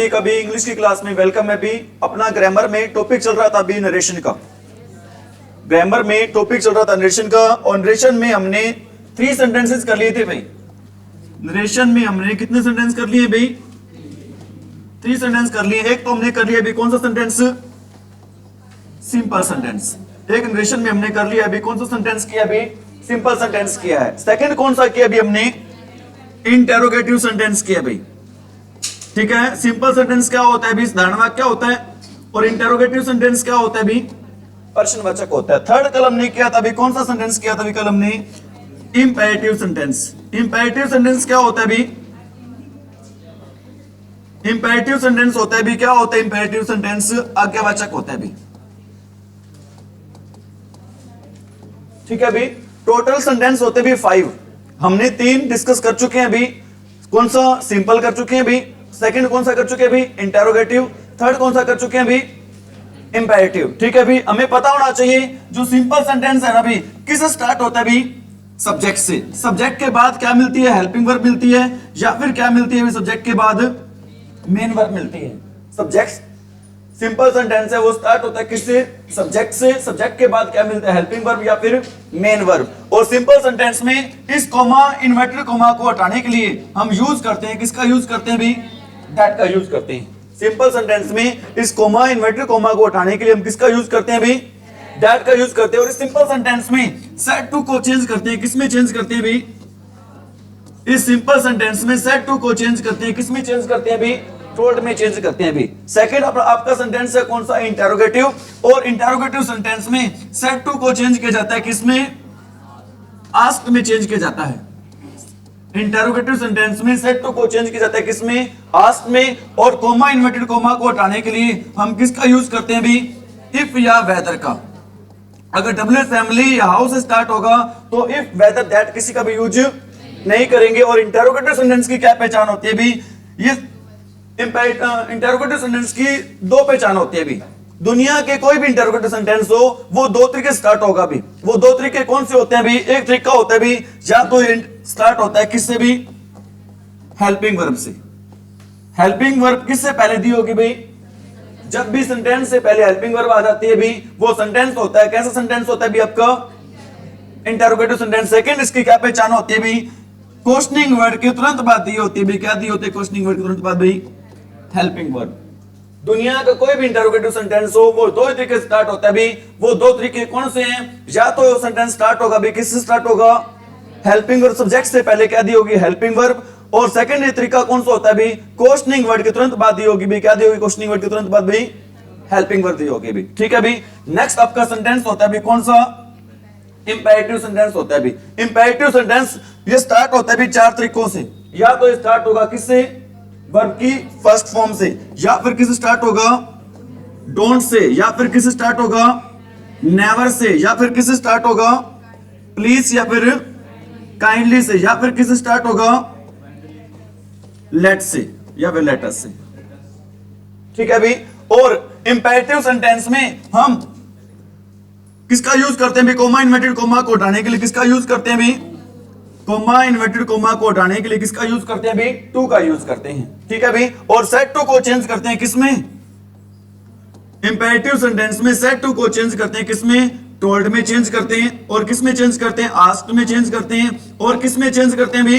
कभी इंग्लिश की क्लास में वेलकम है। भी अपना ग्रामर में टॉपिक चल रहा था अभी नरेशन का। ग्रामर में टॉपिक चल रहा था नरेशन का, और नरेशन में हमने 3 सेंटेंसेस कर लिए थे भाई। नरेशन में हमने कितने सेंटेंस कर लिए भाई? 3 सेंटेंस कर लिए। एक तो हमने कर लिया अभी कौन सा सेंटेंस? Simple sentence. एक नरेशन में हमने कर लिया अभी कौन सा सेंटेंस किया? अभी सिंपल सेंटेंस किया है। सेकंड कौन सा किया? अभी हमने इंटेरोगेटिव सेंटेंस किया भाई। ठीक है, सिंपल सेंटेंस क्या होता है भी? साधारण वाक्य क्या होता है, और इंटेरोगेटिव सेंटेंस क्या होता है भी? प्रश्नवाचक होता है। थर्ड कल हमने किया था भी कौन सा सेंटेंस किया था भी? कल हमने इंपेरेटिव सेंटेंस। इंपेरेटिव सेंटेंस क्या होता है भी? इंपेरेटिव सेंटेंस होता है भी क्या होता है? इंपेरेटिव सेंटेंस आज्ञावाचक होता है भी। ठीक है भी। टोटल सेंटेंस होते भी 5। हमने 3 डिस्कस कर चुके हैं अभी। कौन सा? सिंपल कर चुके हैं अभी। सेकंड कौन सा कर चुके हैं अभी? इंटेरोगेटिव। थर्ड कौन सा कर चुके हैं अभी? इंपेरेटिव। ठीक है भी। हमें पता होना चाहिए जो सिंपल सेंटेंस है ना भी, किससे स्टार्ट होता है भी? सब्जेक्ट से। सब्जेक्ट के बाद क्या मिलती है? हेल्पिंग वर्ब मिलती है, या फिर क्या मिलती है? सब्जेक्ट के बाद मेन वर्ब मिलती है। सब्जेक्ट सिंपल सेंटेंस है वो स्टार्ट होता है किससे? सब्जेक्ट से। सब्जेक्ट के बाद क्या मिलता है? हेल्पिंग वर्ब या फिर मेन वर्ब। और सिंपल सेंटेंस में इस कोमा, इन्वर्टेड कोमा को हटाने के लिए हम यूज करते हैं किसका यूज करते हैं भी? दैट का यूज करते हैं। सिंपल सेंटेंस में इस कोमा, इन्वर्टेड कोमा को हटाने के लिए हम किसका यूज करते हैं भी? दैट का यूज करते हैं। और इस सिंपल सेंटेंस में सेट टू को चेंज करते हैं। किसमें चेंज करते हैं भी? इस सिंपल सेंटेंस में सेट टू को चेंज करते हैं। किसमें चेंज करते हैं भी? टोल्ड में चेंज करते हैं भी। सेकंड आपका सेंटेंस है कौन सा? इंटेरोगेटिव। और इंटेरोगेटिव सेंटेंस में सेट टू को चेंज किया जाता है किसमें? आस्क्ड में चेंज किया जाता है। इंटेरोगेटिव सेंटेंस में सेट टू को चेंज किया जाता है किसमें? आस्क्ड में। और कोमा, इन्वर्टेड कोमा को हटाने के लिए हम किसका यूज करते हैं भी? इफ या वेदर का। अगर डब्ल्यू फैमिली या हाउस से स्टार्ट होगा तो इफ, वेदर, दैट किसी का भी यूज नहीं करेंगे। और इंटेरोगेटिव सेंटेंस की क्या पहचान होती है भी? ये इंटेरोगेटिव सेंटेंस की 2 पहचान होती है भी। दुनिया के कोई भी इंटेरोगेटिव सेंटेंस हो वो 2 तरीके स्टार्ट होगा भी। वो 2 तरीके कौन से होते हैं भी? एक तरीका होता है भी या तो स्टार्ट होता है किससे भी? हेल्पिंग वर्ब से। हेल्पिंग वर्ब किससे पहले दी होगी भाई? जब भी सेंटेंस से पहले हेल्पिंग वर्ब आ जाती है भी वो सेंटेंस होता है। कैसा सेंटेंस होता है भी आपका? Interrogative sentence. सेकंड इसकी क्या पहचान होती है भी? क्वेश्चनिंग वर्ड के तुरंत बाद दी होती है भी। क्या दी होती है क्वेश्चनिंग वर्ड के तुरंत बाद भाई? Helping verb. दुनिया का कोई भी इंटेरोगेटिव सेंटेंस हो वो 2 तरीके स्टार्ट होता है भी। वो 2 तरीके कौन से हैं? या तो सेंटेंस स्टार्ट होगा भी किससे स्टार्ट होगा? Helping verb. सब्जेक्ट से पहले क्या दी होगी? Helping verb. और सेकंड तरीका कौन सा होता है भी? क्वेश्चनिंग वर्ड के तुरंत बाद दी होगी भी। क्या दी होगी क्वेश्चनिंग वर्ड के तुरंत बाद भी? हेल्पिंग वर्ब दी होगी भी। ठीक है भी। नेक्स्ट आपका सेंटेंस होता है भी कौन सा? इंपेरेटिव सेंटेंस होता है भी। इंपेरेटिव सेंटेंस ये स्टार्ट होता है भी 4 तरीकों से। या तो स्टार्ट होगा किससे? वर्ब की फर्स्ट फॉर्म से, या फिर किससे स्टार्ट होगा? डोंट से, या फिर किससे स्टार्ट होगा? नेवर से, या फिर किससे स्टार्ट होगा? प्लीज या फिर काइंडली से, या फिर किससे स्टार्ट होगा? लेट से या फिर लेट अस से। ठीक है भी। और इंपेरेटिव सेंटेंस में हम किसका यूज करते हैं भी? कोमा, इन्वर्टेड कोमा को हटाने के लिए किसका यूज करते हैं भी? कोमा, इन्वर्टेड कोमा को हटाने के लिए किसका यूज करते हैं भी? टू का यूज करते हैं। ठीक है भी। और सेट टू को चेंज करते हैं किसमें? इंपेरेटिव सेंटेंस में सेट टू को चेंज करते हैं किसमें? टोल्ड में चेंज करते हैं। और किसमें चेंज करते हैं? आस्क्ड में चेंज करते हैं। और किसमें चेंज करते हैं भी?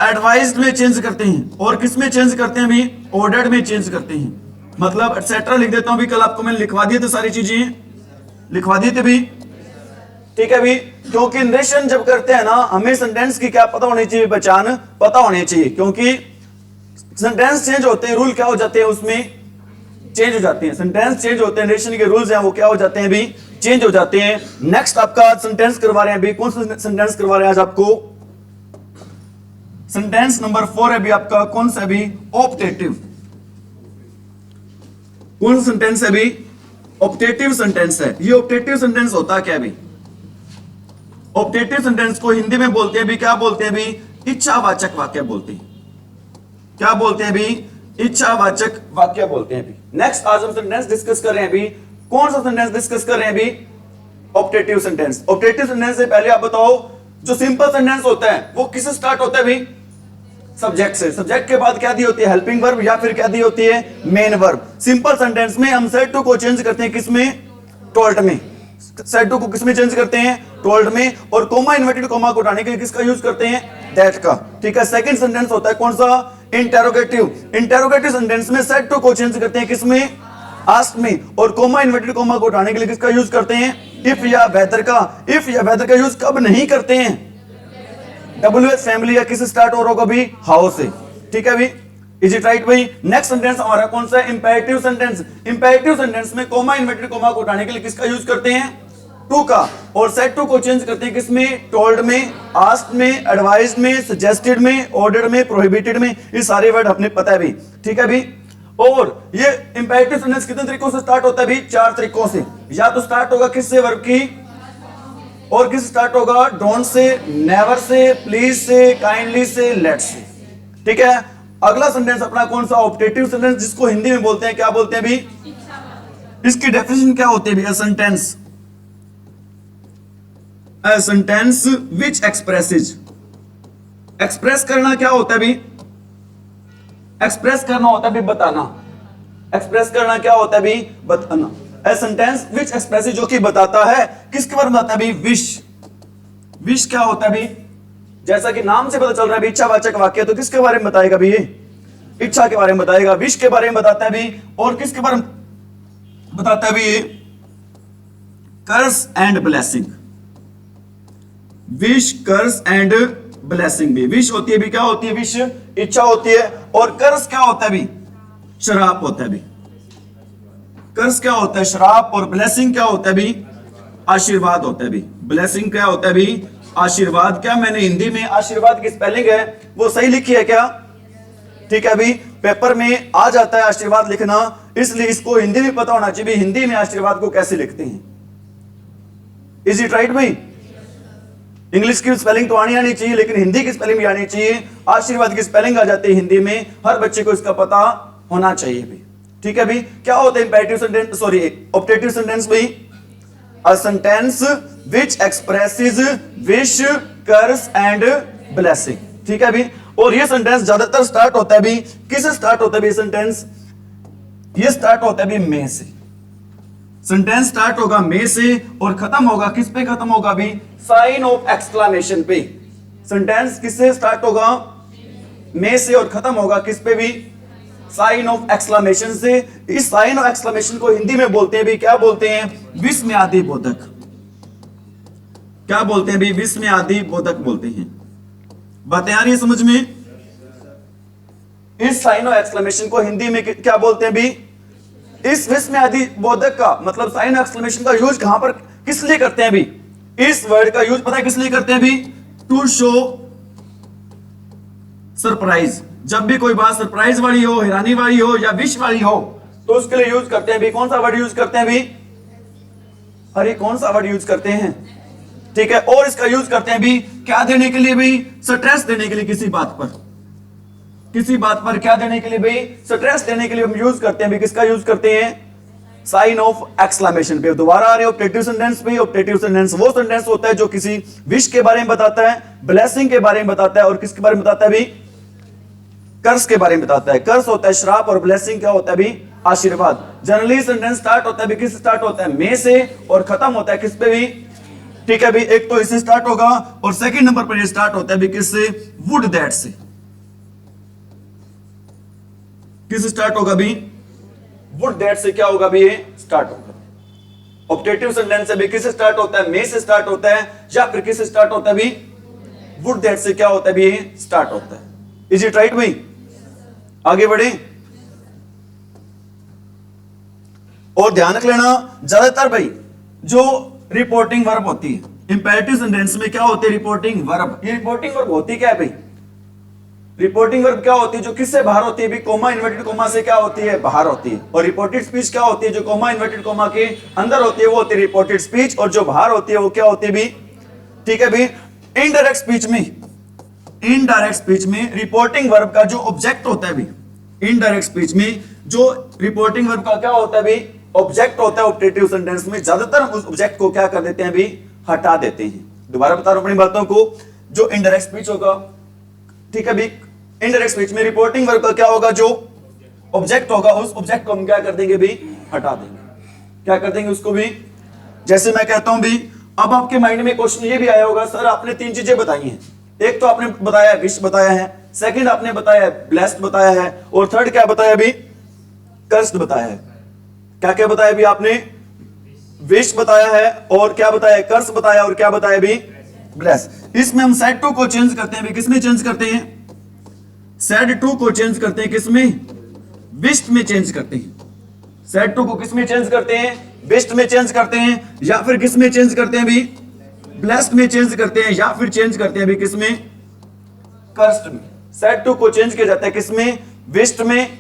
एडवाइज्ड में चेंज करते हैं। और किसमें चेंज करते हैं भी? ऑर्डर्ड में चेंज करते हैं। मतलब एटसेट्रा लिख देता हूं भी। कल आपको मैंने लिखवा दिए थे, सारी चीजें लिखवा दिए थे भी। ठीक है भी। क्योंकि नरेशन जब करते हैं ना हमें सेंटेंस की क्या पता होनी चाहिए? पहचान पता होनी चाहिए। क्योंकि सेंटेंस चेंज होते हैं, रूल क्या हो जाते हैं उसमें? चेंज हो जाते हैं। सेंटेंस चेंज होते हैं, नरेशन के रूल्स हैं वो क्या हो जाते हैं भी? चेंज हो जाते हैं। नेक्स्ट आपका सेंटेंस करवा रहे हैं अभी। कौन सा सेंटेंस करवा रहे हैं आज आपको? सेंटेंस नंबर 4 है भी आपका। कौन सा भी? ऑप्टेटिव। कौन सा सेंटेंस है भी? ऑप्टेटिव सेंटेंस है। ये ऑप्टेटिव सेंटेंस होता क्या भी? ऑप्टेटिव सेंटेंस को हिंदी में बोलते हैं भी क्या बोलते हैं भी? इच्छावाचक वाक्य बोलते हैं। क्या बोलते हैं भी? इच्छावाचक वाक्य बोलते हैं भी। नेक्स्ट आज हम सेंटेंस डिस्कस कर रहे हैं भी। कौन सा सेंटेंस डिस्कस कर रहे हैं भी? Optative sentence. ऑप्टेटिव सेंटेंस से पहले आप बताओ जो सिंपल सेंटेंस होता है वो किससे स्टार्ट होता है भी? सब्जेक्ट से। सब्जेक्ट के बाद क्या दी होती है? हेल्पिंग वर्ब या फिर क्या दी होती है? Main verb. सिंपल सेंटेंस में हम सेड टू को चेंज करते हैं किसमें? टोल्ड में। सेड टू को किसमें चेंज करते हैं? टोल्ड में। और कोमा इन्वर्टेड कोमा को हटाने के लिए किसका यूज करते हैं? दैट का। ठीक है। सेकंड सेंटेंस होता है कौन सा? इंटेरोगेटिव। इंटेरोगेटिव सेंटेंस में सेड टू को चेंज करते हैं किसमें? आस्क में। और कोमा इन्वर्टेड कोमा को हटाने के लिए किसका यूज करते हैं? इफ या वेदर का। इफ या वेदर का यूज कब नहीं करते हैं? WH फैमिली या किस स्टार्ट हो रहा भी? हाउ से। ठीक है भाई, इज इट राइट भाई? नेक्स्ट सेंटेंस हमारा कौन सा है? Imperative sentence. इंपेरेटिव सेंटेंस में कोमा इन्वर्टेड कोमा को हटाने के लिए किसका यूज करते हैं? टू का। और सेड टू को चेंज करते हैं किसमें? टोल्ड में, आस्क्ड में, एडवाइज्ड में, सजेस्टेड में, ऑर्डर्ड में, प्रोहिबिटेड में। ये सारे वर्ड अपने पता है भी। ठीक है भी। और ये इंपेरेटिव सेंटेंस कितने तरीकों से स्टार्ट होता है भी? 4 तरीकों से। या तो स्टार्ट होगा किससे? वर्ब की। और किस स्टार्ट होगा? Don't say, never say, please से, काइंडली से, लेट्स से। ठीक है। अगला सेंटेंस अपना कौन सा? ऑप्टेटिव सेंटेंस, जिसको हिंदी में बोलते हैं क्या बोलते हैं भी? इसकी डेफिनेशन क्या होती है भी? A sentence which expresses। Express करना क्या होता है भी? एक्सप्रेस करना होता है भी बताना। एक्सप्रेस करना क्या होता है भी? बताना। A sentence which expresses, जो कि बताता है किसके बारे में बताता है भी? विश। विश क्या होता है भी? जैसा कि नाम से पता चल रहा है भी, इच्छावाचक वाक्य। तो किसके बारे में बताएगा भी? ये इच्छा के बारे में बताएगा। विश के बारे में बताता है भी। और किसके बारे में बताता है भी? ये curse and blessing. Wish, curse and blessing भी। विश होती है भी, क्या होती है? विश इच्छा होती है। और कर्स क्या होता है भी? श्राप होता है भी। कर्स क्या होता है? श्राप। और ब्लेसिंग क्या होता है भी? आशीर्वाद होता है भी। ब्लेसिंग क्या होता है भी? आशीर्वाद। क्या मैंने हिंदी में आशीर्वाद की स्पेलिंग है वो सही लिखी है क्या? ठीक है भी। पेपर में आ जाता है आशीर्वाद लिखना, इसलिए इसको हिंदी में पता होना चाहिए। हिंदी में आशीर्वाद को कैसे लिखते हैं? इज इट राइट भाई? इंग्लिश की स्पेलिंग तो आनी चाहिए, लेकिन हिंदी की स्पेलिंग भी आनी चाहिए। आशीर्वाद की स्पेलिंग आ जाती है हिंदी में, हर बच्चे को इसका पता होना चाहिए भी। ठीक है भी। क्या होता है imperative sentence? Sorry, optative sentence भी? A sentence which expresses wish, curse and blessing. ठीक है भी। और ये सेंटेंस ज्यादातर स्टार्ट होता है भी किससे? स्टार्ट होता है भी सेंटेंस? ये स्टार्ट होता है भी मे से। सेंटेंस स्टार्ट होगा मे से और खत्म होगा किस पे? खत्म होगा भी साइन ऑफ एक्सक्लेमेशन पे। सेंटेंस किससे स्टार्ट होगा? मे से। और खत्म होगा किस पे भी? साइन ऑफ एक्सक्लेमेशन से। इस साइन ऑफ एक्सक्लेमेशन को हिंदी में बोलते हैं भी, क्या बोलते हैं? विस्मयादि बोधक। क्या बोलते हैं भी? विस्मयादि बोधक बोलते हैं। बातें आ रही है समझ में? इस साइन ऑफ एक्सक्लेमेशन को हिंदी में क्या बोलते हैं भी? इस विस्मयादि बोधक का मतलब साइन ऑफ एक्सक्लेमेशन का यूज कहां पर किस लिए करते हैं भी? इस वर्ड का यूज पता है किस लिए करते हैं भी? To show surprise. जब भी कोई बात सरप्राइज वाली हो, हैरानी वाली हो या विश वाली हो, तो उसके लिए यूज करते हैं भी। कौन सा वर्ड यूज करते हैं भी? अरे कौन सा वर्ड यूज करते हैं? ठीक है। और इसका यूज करते हैं भी क्या देने के लिए भी? स्ट्रेस देने के लिए। किसी बात पर, किसी बात पर क्या देने के लिए भाई? स्ट्रेस देने के लिए हम यूज करते हैं भी। किसका यूज करते हैं? साइन ऑफ एक्सक्लेमेशन पे। दोबारा आ रहे हैं ऑप्टेटिव सेंटेंस पे। ऑप्टेटिव सेंटेंस वो सेंटेंस होता है जो किसी विश के बारे में बताता है, ब्लेसिंग के बारे में बताता है, और किसके बारे में बताता है भी? कर्स के बारे में बताता है। कर्स होता है श्राप और ब्लेसिंग क्या होता है भी? आशीर्वाद। जनरली सेंटेंस स्टार्ट होता है भी किस? स्टार्ट होता है मे से और खत्म होता है किस पे भी? ठीक है भी। एक तो इससे स्टार्ट होगा और सेकंड नंबर पर ये स्टार्ट होता है भी किससे? वुड दैट से। किस स्टार्ट होगा भी? वुड दैट से क्या होगा भी? ये स्टार्ट होगा। ऑप्टेटिव सेंटेंस से भी किस स्टार्ट होता है? मे से स्टार्ट होता है। या फिर किस स्टार्ट होता है भी? वुड दैट से क्या होता है भी? ये स्टार्ट होता है। इज इट राइट भाई? आगे बढ़े और ध्यान रख लेना, ज्यादातर भाई जो रिपोर्टिंग वर्ब होती है इंपेरेटिव सेंटेंस में क्या होती है? Reporting verb. ये रिपोर्टिंग वर्ब होती क्या है भाई? रिपोर्टिंग वर्ब क्या होती है? जो किससे बाहर होती है भी? कोमा इन्वर्टेड कोमा से क्या होती है? बाहर होती है। और रिपोर्टेड स्पीच क्या होती है? जो कोमा इन्वर्टेड कोमा के अंदर होती है वो होती है रिपोर्टेड स्पीच। और जो बाहर होती है वो क्या होती है भी? ठीक है भी। इनडायरेक्ट स्पीच में, इनडायरेक्ट स्पीच में रिपोर्टिंग वर्ब का जो ऑब्जेक्ट होता है भी, इनडायरेक्ट स्पीच में जो रिपोर्टिंग वर्ब का क्या होता है भी? ऑब्जेक्ट होता है। ऑप्टेटिव सेंटेंस में ज्यादातर उस ऑब्जेक्ट को क्या कर देते हैं भी? हटा देते हैं। दोबारा बता रहा हूं अपनी बातों को। जो इनडायरेक्ट स्पीच होगा, ठीक है भी, इनडायरेक्ट स्पीच में रिपोर्टिंग वर्ब का क्या होगा, जो ऑब्जेक्ट होगा उस ऑब्जेक्ट को हम क्या कर देंगे भी, हटा देंगे। क्या कर देंगे उसको भी। जैसे मैं कहता हूं भी, अब आपके माइंड में क्वेश्चन ये भी आया होगा, सर आपने 3 चीजें बताई हैं, एक तो आपने बताया विश बताया है, सेकंड आपने बताया ब्लेस्ड बताया है, और थर्ड क्या बताया भी, कर्स्ड बताया है। क्या क्या बताया भी आपने, विश बताया है और क्या बताया, कर्स बताया और क्या बताया भी, ब्लेस। इसमें हम सेड टू को चेंज करते हैं भी, किसमें चेंज करते हैं, सेड टू को चेंज करते हैं किसमें, विश्ड में चेंज करते हैं। सेड टू को किसमें चेंज करते हैं, विश्ड में चेंज करते हैं, या फिर किसमें चेंज करते हैं भी, ब्लेस्ड में चेंज करते हैं, या फिर चेंज करते हैं भी किसमें, कर्स्ड में। सेड टू को चेंज किया जाता है किसमें, विश्ड में,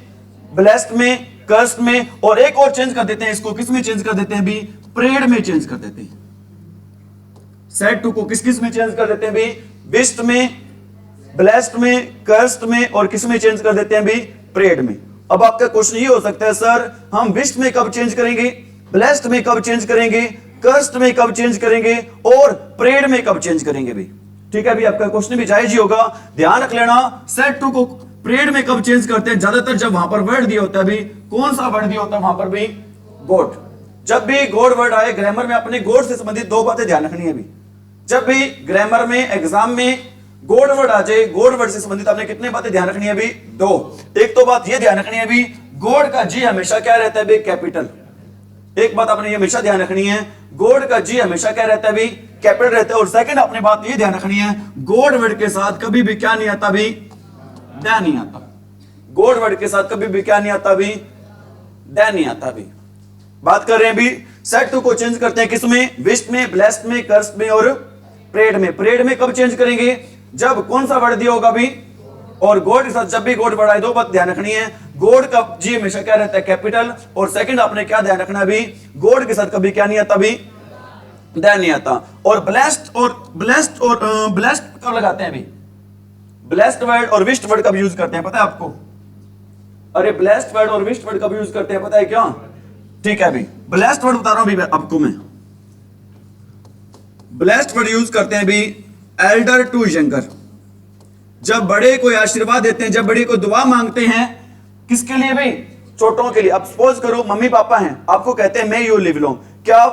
ब्लेस्ड में, कर्स्ड में, और एक और चेंज कर देते हैं इसको, किसमें चेंज कर देते हैं भी, प्रेड में चेंज कर देते हैं। सेड टू को किस किस में चेंज कर देते हैं भी, विश्ड में, ब्लेस्ड में, कर्स्ड में, और किस में चेंज कर देते हैं भी, प्रेड में। अब आपका क्वेश्चन ये हो सकता है, सर हम विश्ड में कब चेंज करेंगे, ब्लेस्ड में कब चेंज करेंगे, कर्स्ड में कब चेंज करेंगे, और प्रेड में कब चेंज करेंगे भी। ठीक है भी, आपका क्वेश्चन भी जायज ही होगा। ध्यान रख लेना, सेड टू को प्रेड में कब चेंज करते हैं, ज्यादातर जब वहां पर वर्ड दिया होता है भी, कौन सा वर्ड दिया होता है वहां पर भी, गॉड। जब भी गॉड वर्ड आए ग्रामर में, अपने गॉड से संबंधित 2 बातें ध्यान रखनी है भी। जब भी ग्रामर में एग्जाम में गॉड वर्ड आ जाए, गॉड वर्ड से संबंधित आपने कितने बातें ध्यान रखनी है भी, 2। एक तो बात यह ध्यान रखनी है भी, गॉड का जी हमेशा क्या रहता है भी, कैपिटल। एक बात आपने ये हमेशा ध्यान रखनी है, गॉड का जी हमेशा क्या रहता है भी, कैपिटल रहता है। और सेकंड आपने बात ये ध्यान रखनी है, गॉड वर्ड के साथ कभी भी क्या नहीं आता भी, द नहीं आता। गॉड वर्ड के साथ कभी भी क्या नहीं आता भी, द नहीं आता भी। बात कर रहे हैं भी, सेड टू को चेंज करते हैं किसमें, विश्ड में, ब्लेस्ड में, कर्स्ड में और प्रेड में। प्रेड में कब चेंज करेंगे, जब कौन सा वर्ड दिया होगा भी, और गॉड के साथ जब भी गॉड वर्ड आए, 2 बात ध्यान रखनी है, गॉड का जी हमेशा क्या रहता है, कैपिटल। और सेकंड आपने क्या ध्यान रखना भी, गॉड के साथ कभी क्या नहीं आता भी, द नहीं आता। और ब्लेस्ड कब लगाते हैं भी, ब्लेस्ड वर्ड और विश्ड वर्ड कब यूज करते हैं पता है आपको। अरे ब्लेस्ड वर्ड और विश्ड वर्ड कब यूज करते हैं पता है क्या। ठीक है भी, ब्लेस्ड वर्ड बता रहा हूं भी आपको मैं। ब्लेस्ड वर्ड यूज करते हैं भी एल्डर टू यंगर, जब बड़े को आशीर्वाद देते हैं, जब बड़े को दुआ मांगते हैं, किसके लिए भाई, छोटों के लिए। अब सपोज करो मम्मी पापा हैं, आपको कहते हैं मैं यू लिव लॉन्ग, क्या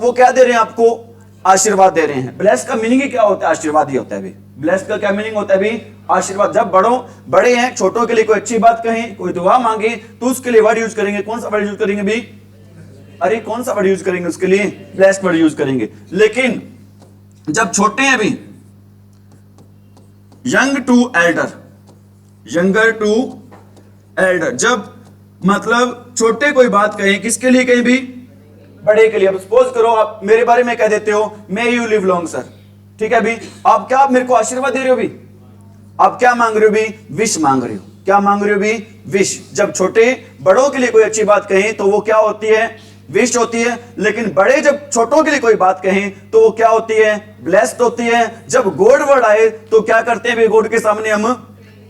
वो क्या दे रहे हैं आपको, आशीर्वाद दे रहे हैं। ब्लेस्ड का मीनिंग ही क्या होता है, आशीर्वाद ही होता है भी। ब्लेस्ड का क्या मीनिंग होता है भी, आशीर्वाद। जब बड़े हैं, छोटों के लिए कोई अच्छी बात कहें, कोई दुआ मांगे, तो उसके लिए वर्ड यूज करेंगे, कौन सा वर्ड यूज करेंगे भी, अरे कौन सा वर्ड यूज करेंगे उसके लिए, ब्लेस्ड वर्ड यूज करेंगे। लेकिन जब छोटे हैं भी, young to elder, younger to elder, जब मतलब छोटे कोई बात कहें, किसके लिए कहें भी, बड़े के लिए। अब सपोज करो आप मेरे बारे में कह देते हो may you live long sir, ठीक है भी, आप क्या मेरे को आशीर्वाद दे रहे हो भी, आप क्या मांग रहे हो भी, विश मांग रहे हो। क्या मांग रहे हो भी, विश। जब छोटे बड़ों के लिए कोई अच्छी बात कहें तो वो क्या होती है, विश होती है। लेकिन बड़े जब छोटों के लिए कोई बात कहें तो वो क्या होती है, ब्लेस्ड होती है। जब गॉड वर्ड आए तो क्या करते हैं, गॉड के सामने हम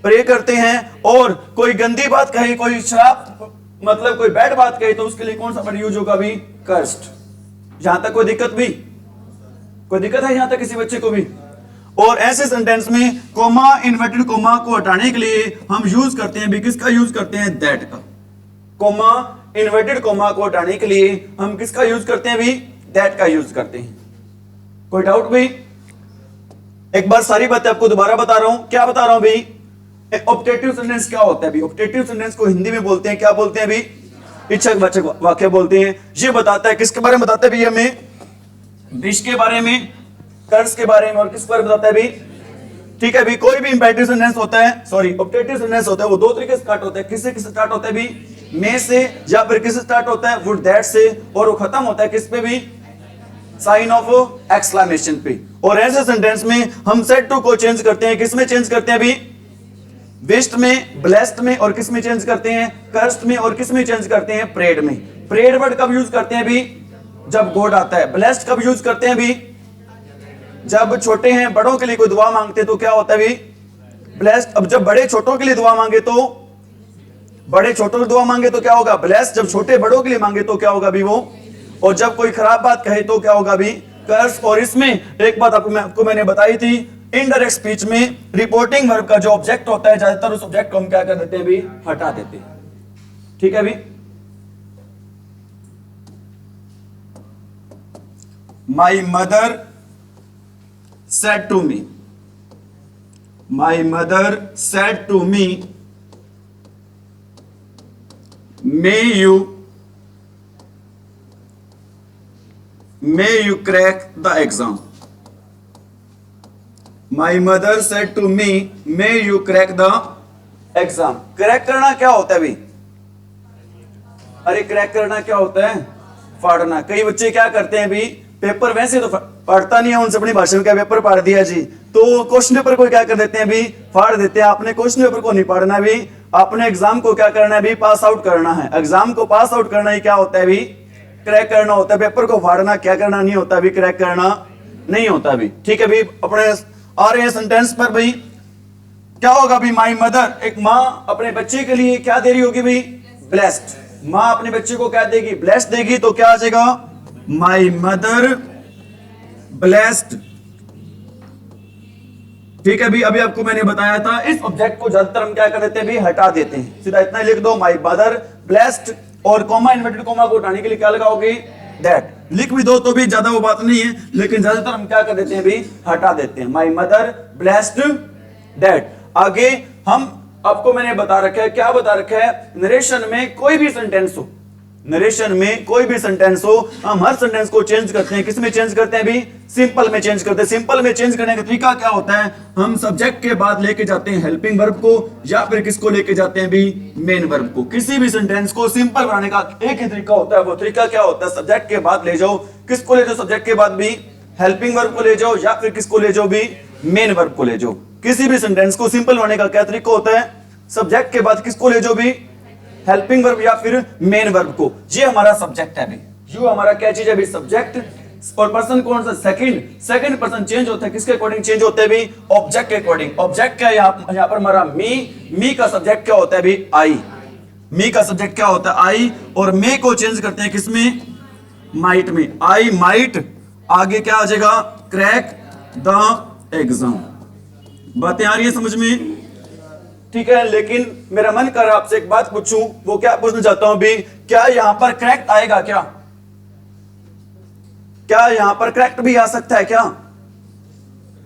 प्रे करते हैं। और कोई गंदी बात कहे, कोई श्राप मतलब कोई बैड बात कहे, तो उसके लिए कौन सा वर्ड यूज होगा भी, कर्स्ड। यहां तक कोई दिक्कत भी, कोई दिक्कत है यहां तक किसी बच्चे को भी। और ऐसे सेंटेंस में कोमा, इन्वर्टेड कोमा को हटाने के लिए हम यूज करते हैं भी, किसका यूज करते हैं, दैट का। कोमा, इन्वर्टेड कोमा को हटाने के लिए हम किसका यूज करते हैं भी, दैट का यूज करते हैं। कोई डाउट भी। एक बार सारी बातें आपको दोबारा बता रहा हूं, क्या बता रहा हूं भी, ऑब्जेक्टिव सेंटेंस क्या होता है भी। ऑब्जेक्टिव सेंटेंस को हिंदी में बोलते हैं, क्या बोलते हैं भी, इच्छावाचक वाक्य बोलते हैं। ये बताता है किसके बारे में बताता है भी, हमें विश के बारे में, कर्ज के बारे में, और किस बारे में बताता है भी, ठीक है भी। कोई भी इंपेरेटिव सेंटेंस होता है, सॉरी ऑब्जेक्टिव सेंटेंस होता है, वो 2 तरीके से स्टार्ट होता है। किससे स्टार्ट होता है भी, में से, या फिर किससे स्टार्ट होता है, वुड दैट से, और वो खत्म होता है किस पे भी, साइन ऑफ एक्सक्लेमेशन पे। और ऐसे सेंटेंस में हम सेड टू को चेंज करते हैं, किसमें चेंज करते हैं भी, विश्ड में, ब्लेस्ड में, और किस में चेंज करते हैं, कर्स्ड में, और किस में चेंज करते हैं, प्रेड में। प्रेड वर्ड कब यूज करते हैं भी, जब गॉड आता है। ब्लेस्ड कब यूज करते हैं भी, जब छोटे हैं, बड़ों के लिए कोई दुआ मांगते तो क्या होता है भी, ब्लेस्ड। अब जब बड़े छोटों के लिए दुआ मांगे तो, बड़े छोटों की दुआ मांगे तो क्या होगा, ब्लेस्ड। जब छोटे बड़ों के लिए मांगे तो क्या होगा भी, वो। और जब कोई खराब बात कहे तो क्या होगा भी, कर्स। और इसमें एक बात आपको मैंने बताई थी, इनडायरेक्ट स्पीच में रिपोर्टिंग वर्ब का जो ऑब्जेक्ट होता है ज्यादातर उस ऑब्जेक्ट को हम क्या कर देते हैं भी, हटा देते हैं। ठीक है भी, my mother said to me, my mother said to me may you crack the exam. My mother said to me may you crack the exam. Crack करना क्या होता है भी? अरे क्रैक करना क्या होता है? फाड़ना। कई बच्चे क्या करते हैं भी, पेपर वैसे तो पढ़ता नहीं है, उनसे अपनी भाषा में क्या पेपर फाड़ दिया जी, तो क्वेश्चन पेपर को क्या कर देते हैं भी, फाड़ देते हैं। आपने क्वेश्चन पेपर को नहीं पढ़ना भी, आपने एग्जाम को क्या करना है भी, पास आउट करना है। एग्जाम को पास आउट करना ही क्या होता है भी, क्रैक करना होता है। पेपर को फाड़ना क्या करना नहीं होता भी, क्रैक करना नहीं होता भी। ठीक है भी, अपने आ रहे हैं सेंटेंस पर भाई, क्या होगा भी, माई मदर, एक माँ अपने बच्चे के लिए क्या दे रही होगी भी, ब्लेस्ड। माँ अपने बच्चे को क्या देगी, ब्लेस्ड देगी, तो क्या आ जाएगा, माई मदर ब्लेस्ड। ठीक है भी, अभी आपको मैंने बताया था इस ऑब्जेक्ट को ज्यादातर हम क्या कर देते हैं भी, हटा देते हैं। सीधा इतना लिख दो, माई मदर ब्लेस्ड, और कॉमा, इन्वर्टेड कॉमा को हटाने के लिए क्या लगाओगे, दैट। लिख भी दो तो भी ज्यादा वो बात नहीं है, लेकिन ज्यादातर हम क्या कर देते हैं भी, हटा देते हैं। My mother blessed that. आगे हम आपको मैंने बता रखा है, क्या बता रखा है, नरेशन में कोई भी सेंटेंस हो, नरेशन में कोई भी सेंटेंस हो, हम हर सेंटेंस को चेंज करते हैं। किस में चेंज करते हैं भी, सिंपल में चेंज करते हैं। सिंपल में चेंज करने का तरीका क्या होता है, हम सब्जेक्ट के बाद लेके जाते हैं हेल्पिंग वर्ब को, या फिर किसको लेके जाते हैं भी, मेन वर्ब को। किसी भी सेंटेंस को सिंपल बनाने का एक ही तरीका होता है, वो तरीका क्या होता है, सब्जेक्ट के बाद ले जाओ, किसको ले जाओ सब्जेक्ट के बाद भी, हेल्पिंग वर्ब को ले जाओ, या फिर किसको ले जाओ भी, मेन वर्ब को ले जाओ। किसी भी सेंटेंस को सिंपल बनाने का क्या तरीका होता है, सब्जेक्ट के बाद किसको ले जाओ भी, हेल्पिंग वर्ब या फिर मेन वर्ब को। ये हमारा सब्जेक्ट है भी, यू हमारा क्या चीज है भी, सब्जेक्ट। और पर्सन कौन सा, सेकंड पर्सन चेंज होता है, किसके अकॉर्डिंग चेंज होते हैं भी, ऑब्जेक्ट के अकॉर्डिंग। ऑब्जेक्ट क्या है यहां पर हमारा मी का सब्जेक्ट क्या होता है भी, आई। मी का सब्जेक्ट क्या होता है, आई, और मे को चेंज करते हैं किसमें, माइट में। आई माइट, आगे क्या आ जाएगा, क्रैक द एग्जाम। बातें आ रही है समझ में? ठीक है, लेकिन मेरा मन कर रहा आपसे एक बात पूछूं, वो क्या पूछना चाहता हूं भी, क्या यहां पर क्रैक्ट आएगा क्या? क्या यहां पर क्रैक्ट भी आ सकता है क्या?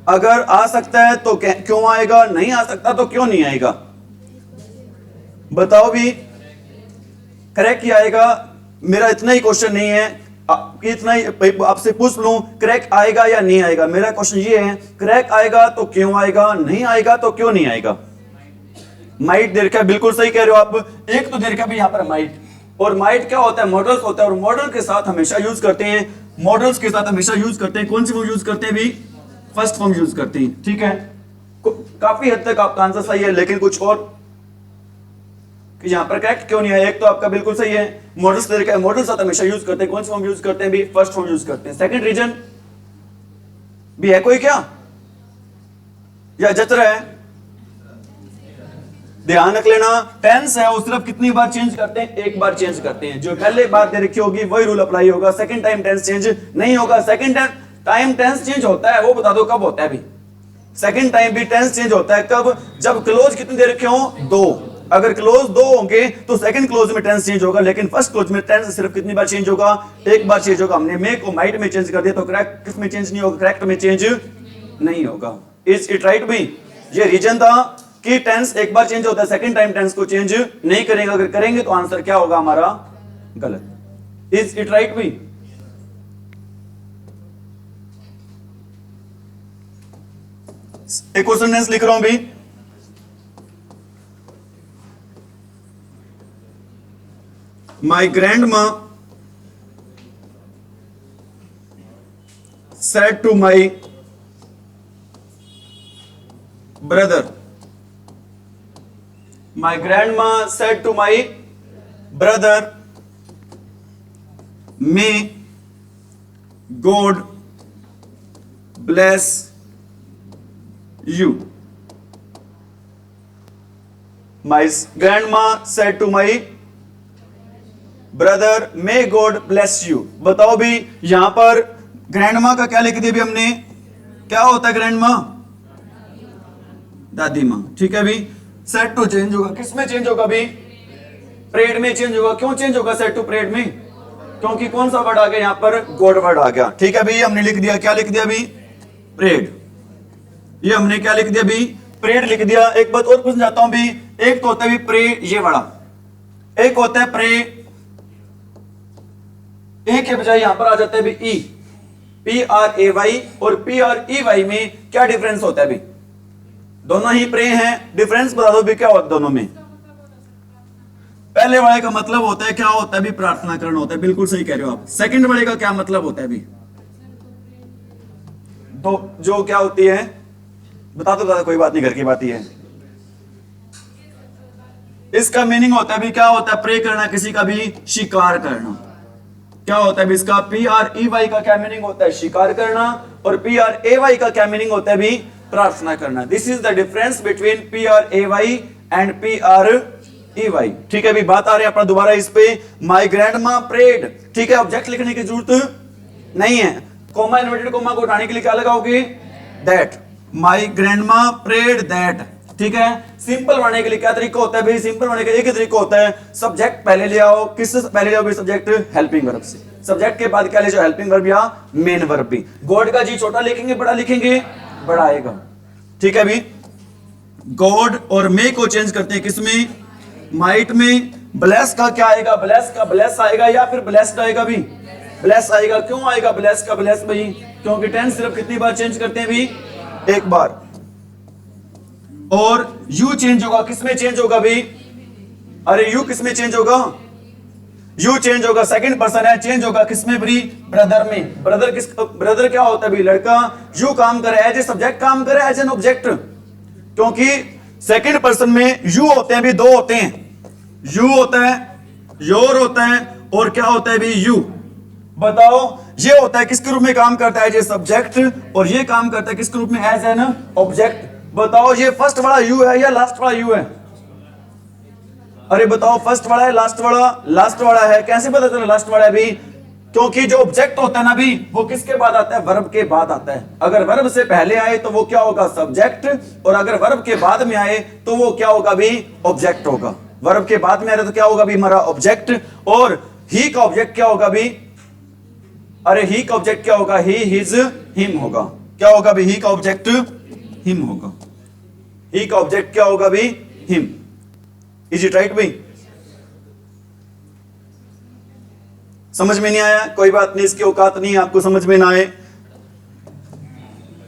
अगर आ सकता है तो क्यों आएगा, नहीं आ सकता तो क्यों नहीं आएगा? बताओ भी, क्रैक ही आएगा। मेरा इतना ही क्वेश्चन नहीं है कि इतना ही आपसे पूछ लूं, क्रैक आएगा या नहीं आएगा। मेरा क्वेश्चन ये है, क्रैक आएगा तो क्यों आएगा, नहीं आएगा तो क्यों नहीं आएगा? माइट दे रखा है, बिल्कुल सही कह रहे हो आप। एक तो दे रखा है यहाँ पर माइट, और माइट क्या होता है, मॉडल्स होता है, और मॉडल के साथ हमेशा यूज करते हैं, मॉडल्स के साथ हमेशा यूज करते हैं। कौन सी फॉर्म यूज करते हैं भी, फर्स्ट फॉर्म यूज करते हैं। ठीक है, काफी हद तक आपका आंसर सही है, लेकिन कुछ और कि यहाँ पर करेक्ट क्यों नहीं है। एक तो आपका बिल्कुल सही है, मॉडल्स दे रखा है, मॉडल साथ हमेशा यूज करते हैं। कौन सी फॉर्म यूज करते हैं भी, फर्स्ट फॉर्म यूज करते हैं। सेकंड रीजन भी है कोई क्या, या जच रहा है? ध्यान रख लेना, टेंस है वो सिर्फ कितनी बार चेंज करते हैं, एक बार चेंज करते हैं। जो पहले बात दे रखी होगी वही रूल अप्लाई होगा, सेकंड टाइम टेंस चेंज नहीं होगा। सेकंड टाइम टेंस चेंज होता है, वो बता दो कब होता है भी। सेकंड टाइम भी टेंस चेंज होता है कब, जब क्लोज कितनी दे रखे हो, दो। अगर क्लोज दो होंगे तो सेकंड क्लोज में टेंस चेंज होगा, लेकिन फर्स्ट क्लोज में टेंस सिर्फ कितनी बार चेंज होगा, एक बार चेंज होगा। हमने मे को माइट में चेंज कर दिया, तो करेक्ट किस में चेंज नहीं होगा, करेक्ट में चेंज नहीं होगा। इज इट राइट भी? ये रीजन था कि टेंस एक बार चेंज होता है, सेकंड टाइम टेंस को चेंज नहीं करेंगे। अगर करेंगे तो आंसर क्या होगा हमारा, गलत। इज इट राइट भी? एक और सेंटेंस लिख रहा हूं भी, माई grandma said to my brother, my grandma said to my brother, may God bless you. My grandma said to my brother, may God bless you. बताओ भी, यहां पर ग्रैंडमा का क्या लिख दिया भी हमने, क्या होता है ग्रैंडमा? दादी माँ। ठीक है भी, सेट टू चेंज होगा, किसमें चेंज होगा भी? परेड में चेंज होगा। क्यों चेंज होगा सेट टू परेड में? क्योंकि कौन सा वर्ड आ गया यहाँ पर? गॉड वर्ड आ गया। ठीक है भी, हमने लिख दिया, क्या लिख दिया भी? परेड। ये हमने क्या लिख दिया भी? परेड लिख दिया। एक बात और पूछना चाहता हूं भी, एक तो होता है भी प्रे, ये वाला, एक होता है प्रे, ए के बजाय यहां पर आ जाता है भी ई, PRAY, और PREY में क्या डिफरेंस होता है भी? दोनों ही प्रे हैं, डिफरेंस बता दो भी क्या होता है दोनों में? पहले वाले का मतलब होता है, क्या होता है भी? प्रार्थना करना होता है, बिल्कुल सही कह रहे हो आप। सेकंड वाले का क्या मतलब होता है भी? तो जो क्या होती है, बता दो, कोई बात नहीं, घर की बात ही है। इसका मीनिंग होता है भी, क्या होता है? प्रे करना, किसी का भी शिकार करना। क्या होता है भी इसका? PREY का क्या मीनिंग होता है? शिकार करना। और PRAY का क्या मीनिंग होता है भी? प्रार्थना करना। This is the difference between PRAY and PREY। ठीक है भी, बात आ रही है अपना दोबारा इस पे। माई ग्रैंड मा प्रेड। ठीक है, ऑब्जेक्ट लिखने की जरूरत नहीं है, कोमा, इन्वर्टेड कोमा को उठाने के लिए क्या लगाओगे? दैट। माई ग्रैंड मा प्रेड दैट। ठीक है, सिंपल बनाने के लिए क्या तरीका होता है भाई? सिंपल बनाने का एक ही तरीका होता है, सब्जेक्ट पहले ले आओ। किससे पहले ले आओ? सब्जेक्ट हेल्पिंग वर्ब से। सब्जेक्ट के बाद क्या ले जाओ? हेल्पिंग वर्ब या मेन वर्ब भी। गॉड का जी छोटा लिखेंगे, बड़ा लिखेंगे? बड़ा आएगा। ठीक है भी, गॉड और मे को चेंज करते हैं किसमें? माइट में। ब्लेस का क्या आएगा? ब्लेस का ब्लेस आएगा या फिर ब्लेस्ड आएगा भी? ब्लेस आएगा। क्यों आएगा ब्लेस का ब्लेस भाई? क्योंकि टेंस सिर्फ कितनी बार चेंज करते हैं भी? एक बार। और यू चेंज होगा, किसमें चेंज होगा भी? अरे यू किसमें चेंज होगा? यू चेंज होगा, सेकंड पर्सन है, चेंज होगा किसमें भी? ब्रदर में। ब्रदर किस, ब्रदर क्या होता है भी? लड़का। यू काम करे एज ए सब्जेक्ट, काम करे एज एन ऑब्जेक्ट, क्योंकि सेकंड पर्सन में यू होते हैं भी, दो होते हैं। यू होता है, योर होता है, और क्या होता है भी? यू। बताओ, ये होता है किसके रूप में काम करता है? एज ए सब्जेक्ट, और ये काम करता है किसके रूप में? As an object. बताओ, ये फर्स्ट वाला यू है या लास्ट वाला यू है? अरे बताओ, फर्स्ट वाला है लास्ट वाला? लास्ट वाला है। कैसे पता चला लास्ट वाला है भी? क्योंकि जो ऑब्जेक्ट होता है ना भी, वो किसके बाद आता है? वर्ब के बाद आता है। अगर वर्ब से पहले आए तो वो क्या होगा? सब्जेक्ट, और अगर वर्ब के बाद में आए तो वो क्या होगा भी? ऑब्जेक्ट होगा। वर्ब के बाद में आ रहा तो क्या होगा भी? हमारा ऑब्जेक्ट। और ही का ऑब्जेक्ट क्या होगा भी? अरे ही का ऑब्जेक्ट क्या होगा? ही, हिज, हिम होगा। क्या होगा भी? ही का ऑब्जेक्ट हिम होगा। ही का ऑब्जेक्ट क्या होगा भी? हिम। इज इट राइट भाई? समझ में नहीं आया? कोई बात नहीं, इसकी औकात नहीं आपको समझ में ना आए।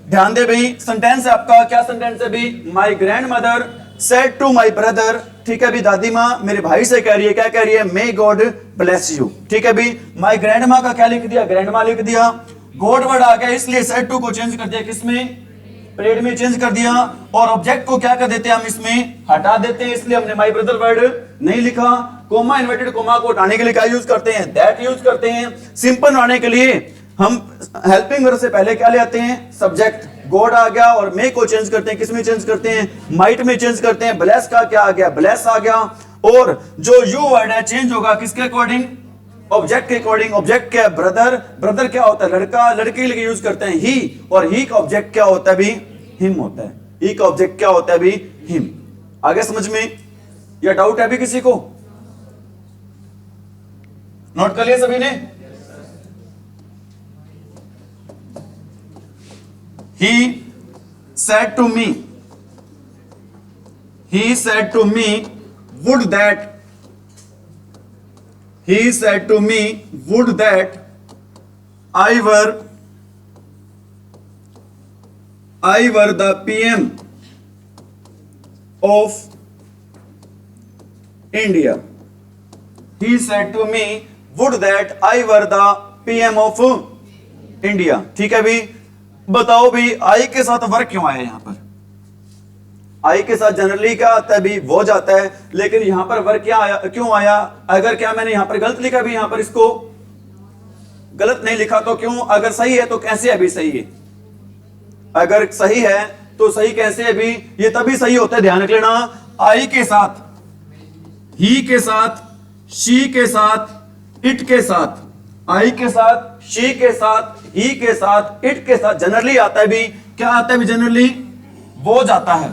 ध्यान दे भाई, सेंटेंस है आपका, क्या सेंटेंस है भी? My grand mother said to my brother. ठीक है भी, दादी माँ मेरे भाई से कह रही है, क्या कह रही है? May God bless you. ठीक है भी, माई ग्रैंड माँ का क्या लिख दिया? ग्रैंड माँ लिख दिया। गॉड वर्ड आ गया, इसलिए सेड टू को चेंज कर दिया, किसमें? परेड में चेंज कर दिया। और ऑब्जेक्ट को क्या कर देते हैं? हम इसमें हटा देते हैं, इसलिए हमने माई ब्रदर वर्ड नहीं लिखा। कोमा, इन्वर्टेड कोमा को हटाने के लिए क्या यूज करते हैं? दैट यूज करते हैं। सिंपल बनाने के लिए हम हेल्पिंग वर्ब से पहले क्या ले आते हैं? सब्जेक्ट। गॉड आ गया, और मे को चेंज करते हैं, किसमें चेंज करते हैं? माइट में चेंज करते हैं। ब्लेस का क्या आ गया? ब्लेस आ गया। और जो यू वर्ड है चेंज होगा किसके अकॉर्डिंग? ऑब्जेक्ट के अकॉर्डिंग। ऑब्जेक्ट क्या है? ब्रदर। ब्रदर क्या होता है? लड़का। लड़के के लिए यूज करते हैं ही, और ही का ऑब्जेक्ट क्या होता है भी? हिम होता है। ही का ऑब्जेक्ट क्या होता है भी? हिम। आगे समझ में? या डाउट है भी किसी को? नोट कर लिया सभी ने? He said to me, he said to me, would that, he said to me, would that I were the PM of India. He said to me, would that I were the PM of India. ठीक है भी, बताओ भी आई के साथ work क्यों आया? यहां पर आई के साथ जनरली क्या आता है भी? वो जाता है, लेकिन यहां पर वर्क क्या आया? क्यों आया? अगर क्या मैंने यहां पर गलत लिखा भी? यहां पर इसको गलत नहीं लिखा तो क्यों? अगर सही है तो कैसे है भी सही है? अगर सही है तो सही कैसे है भी? ये तभी सही होता है, ध्यान रख लेना। आई के साथ, ही के साथ, शी के साथ, इट के साथ, आई के साथ, शी के साथ, ही के साथ, इट के साथ जनरली आता है भी, क्या आता है भी? जनरली वो जाता है।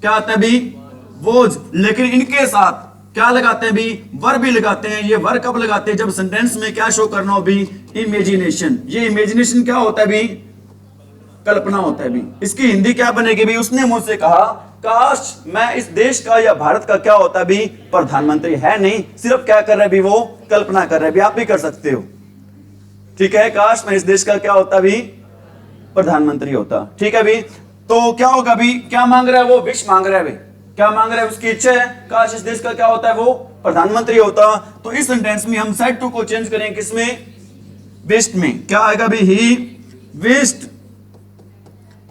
क्या आता है भी, वोज। लेकिन इनके साथ क्या लगाते हैं भी, वर भी लगाते हैं। ये वर कब लगाते हैं, जब सेंटेंस में क्या शो करना हो भी, इमेजिनेशन। ये इमेजिनेशन क्या होता है भी, कल्पना होता है भी। इसकी हिंदी क्या बनेगी भी, उसने मुझसे कहा काश मैं इस देश का या भारत का क्या होता भी, प्रधानमंत्री। है नहीं, सिर्फ क्या कर रहा है भी, वो कल्पना कर रहा है भी। आप भी कर सकते हो, ठीक है। काश मैं इस देश का क्या होता भी, प्रधानमंत्री होता, ठीक है भी। तो क्या होगा भी, क्या मांग रहा है वो, विश मांग रहा है भी। क्या मांग रहा है, उसकी इच्छा है काश इस देश का क्या होता है, वो प्रधानमंत्री होता। तो इस सेंटेंस में हम सेड टू को चेंज करें किसमें, विश्ड में। क्या आएगा भी, he wished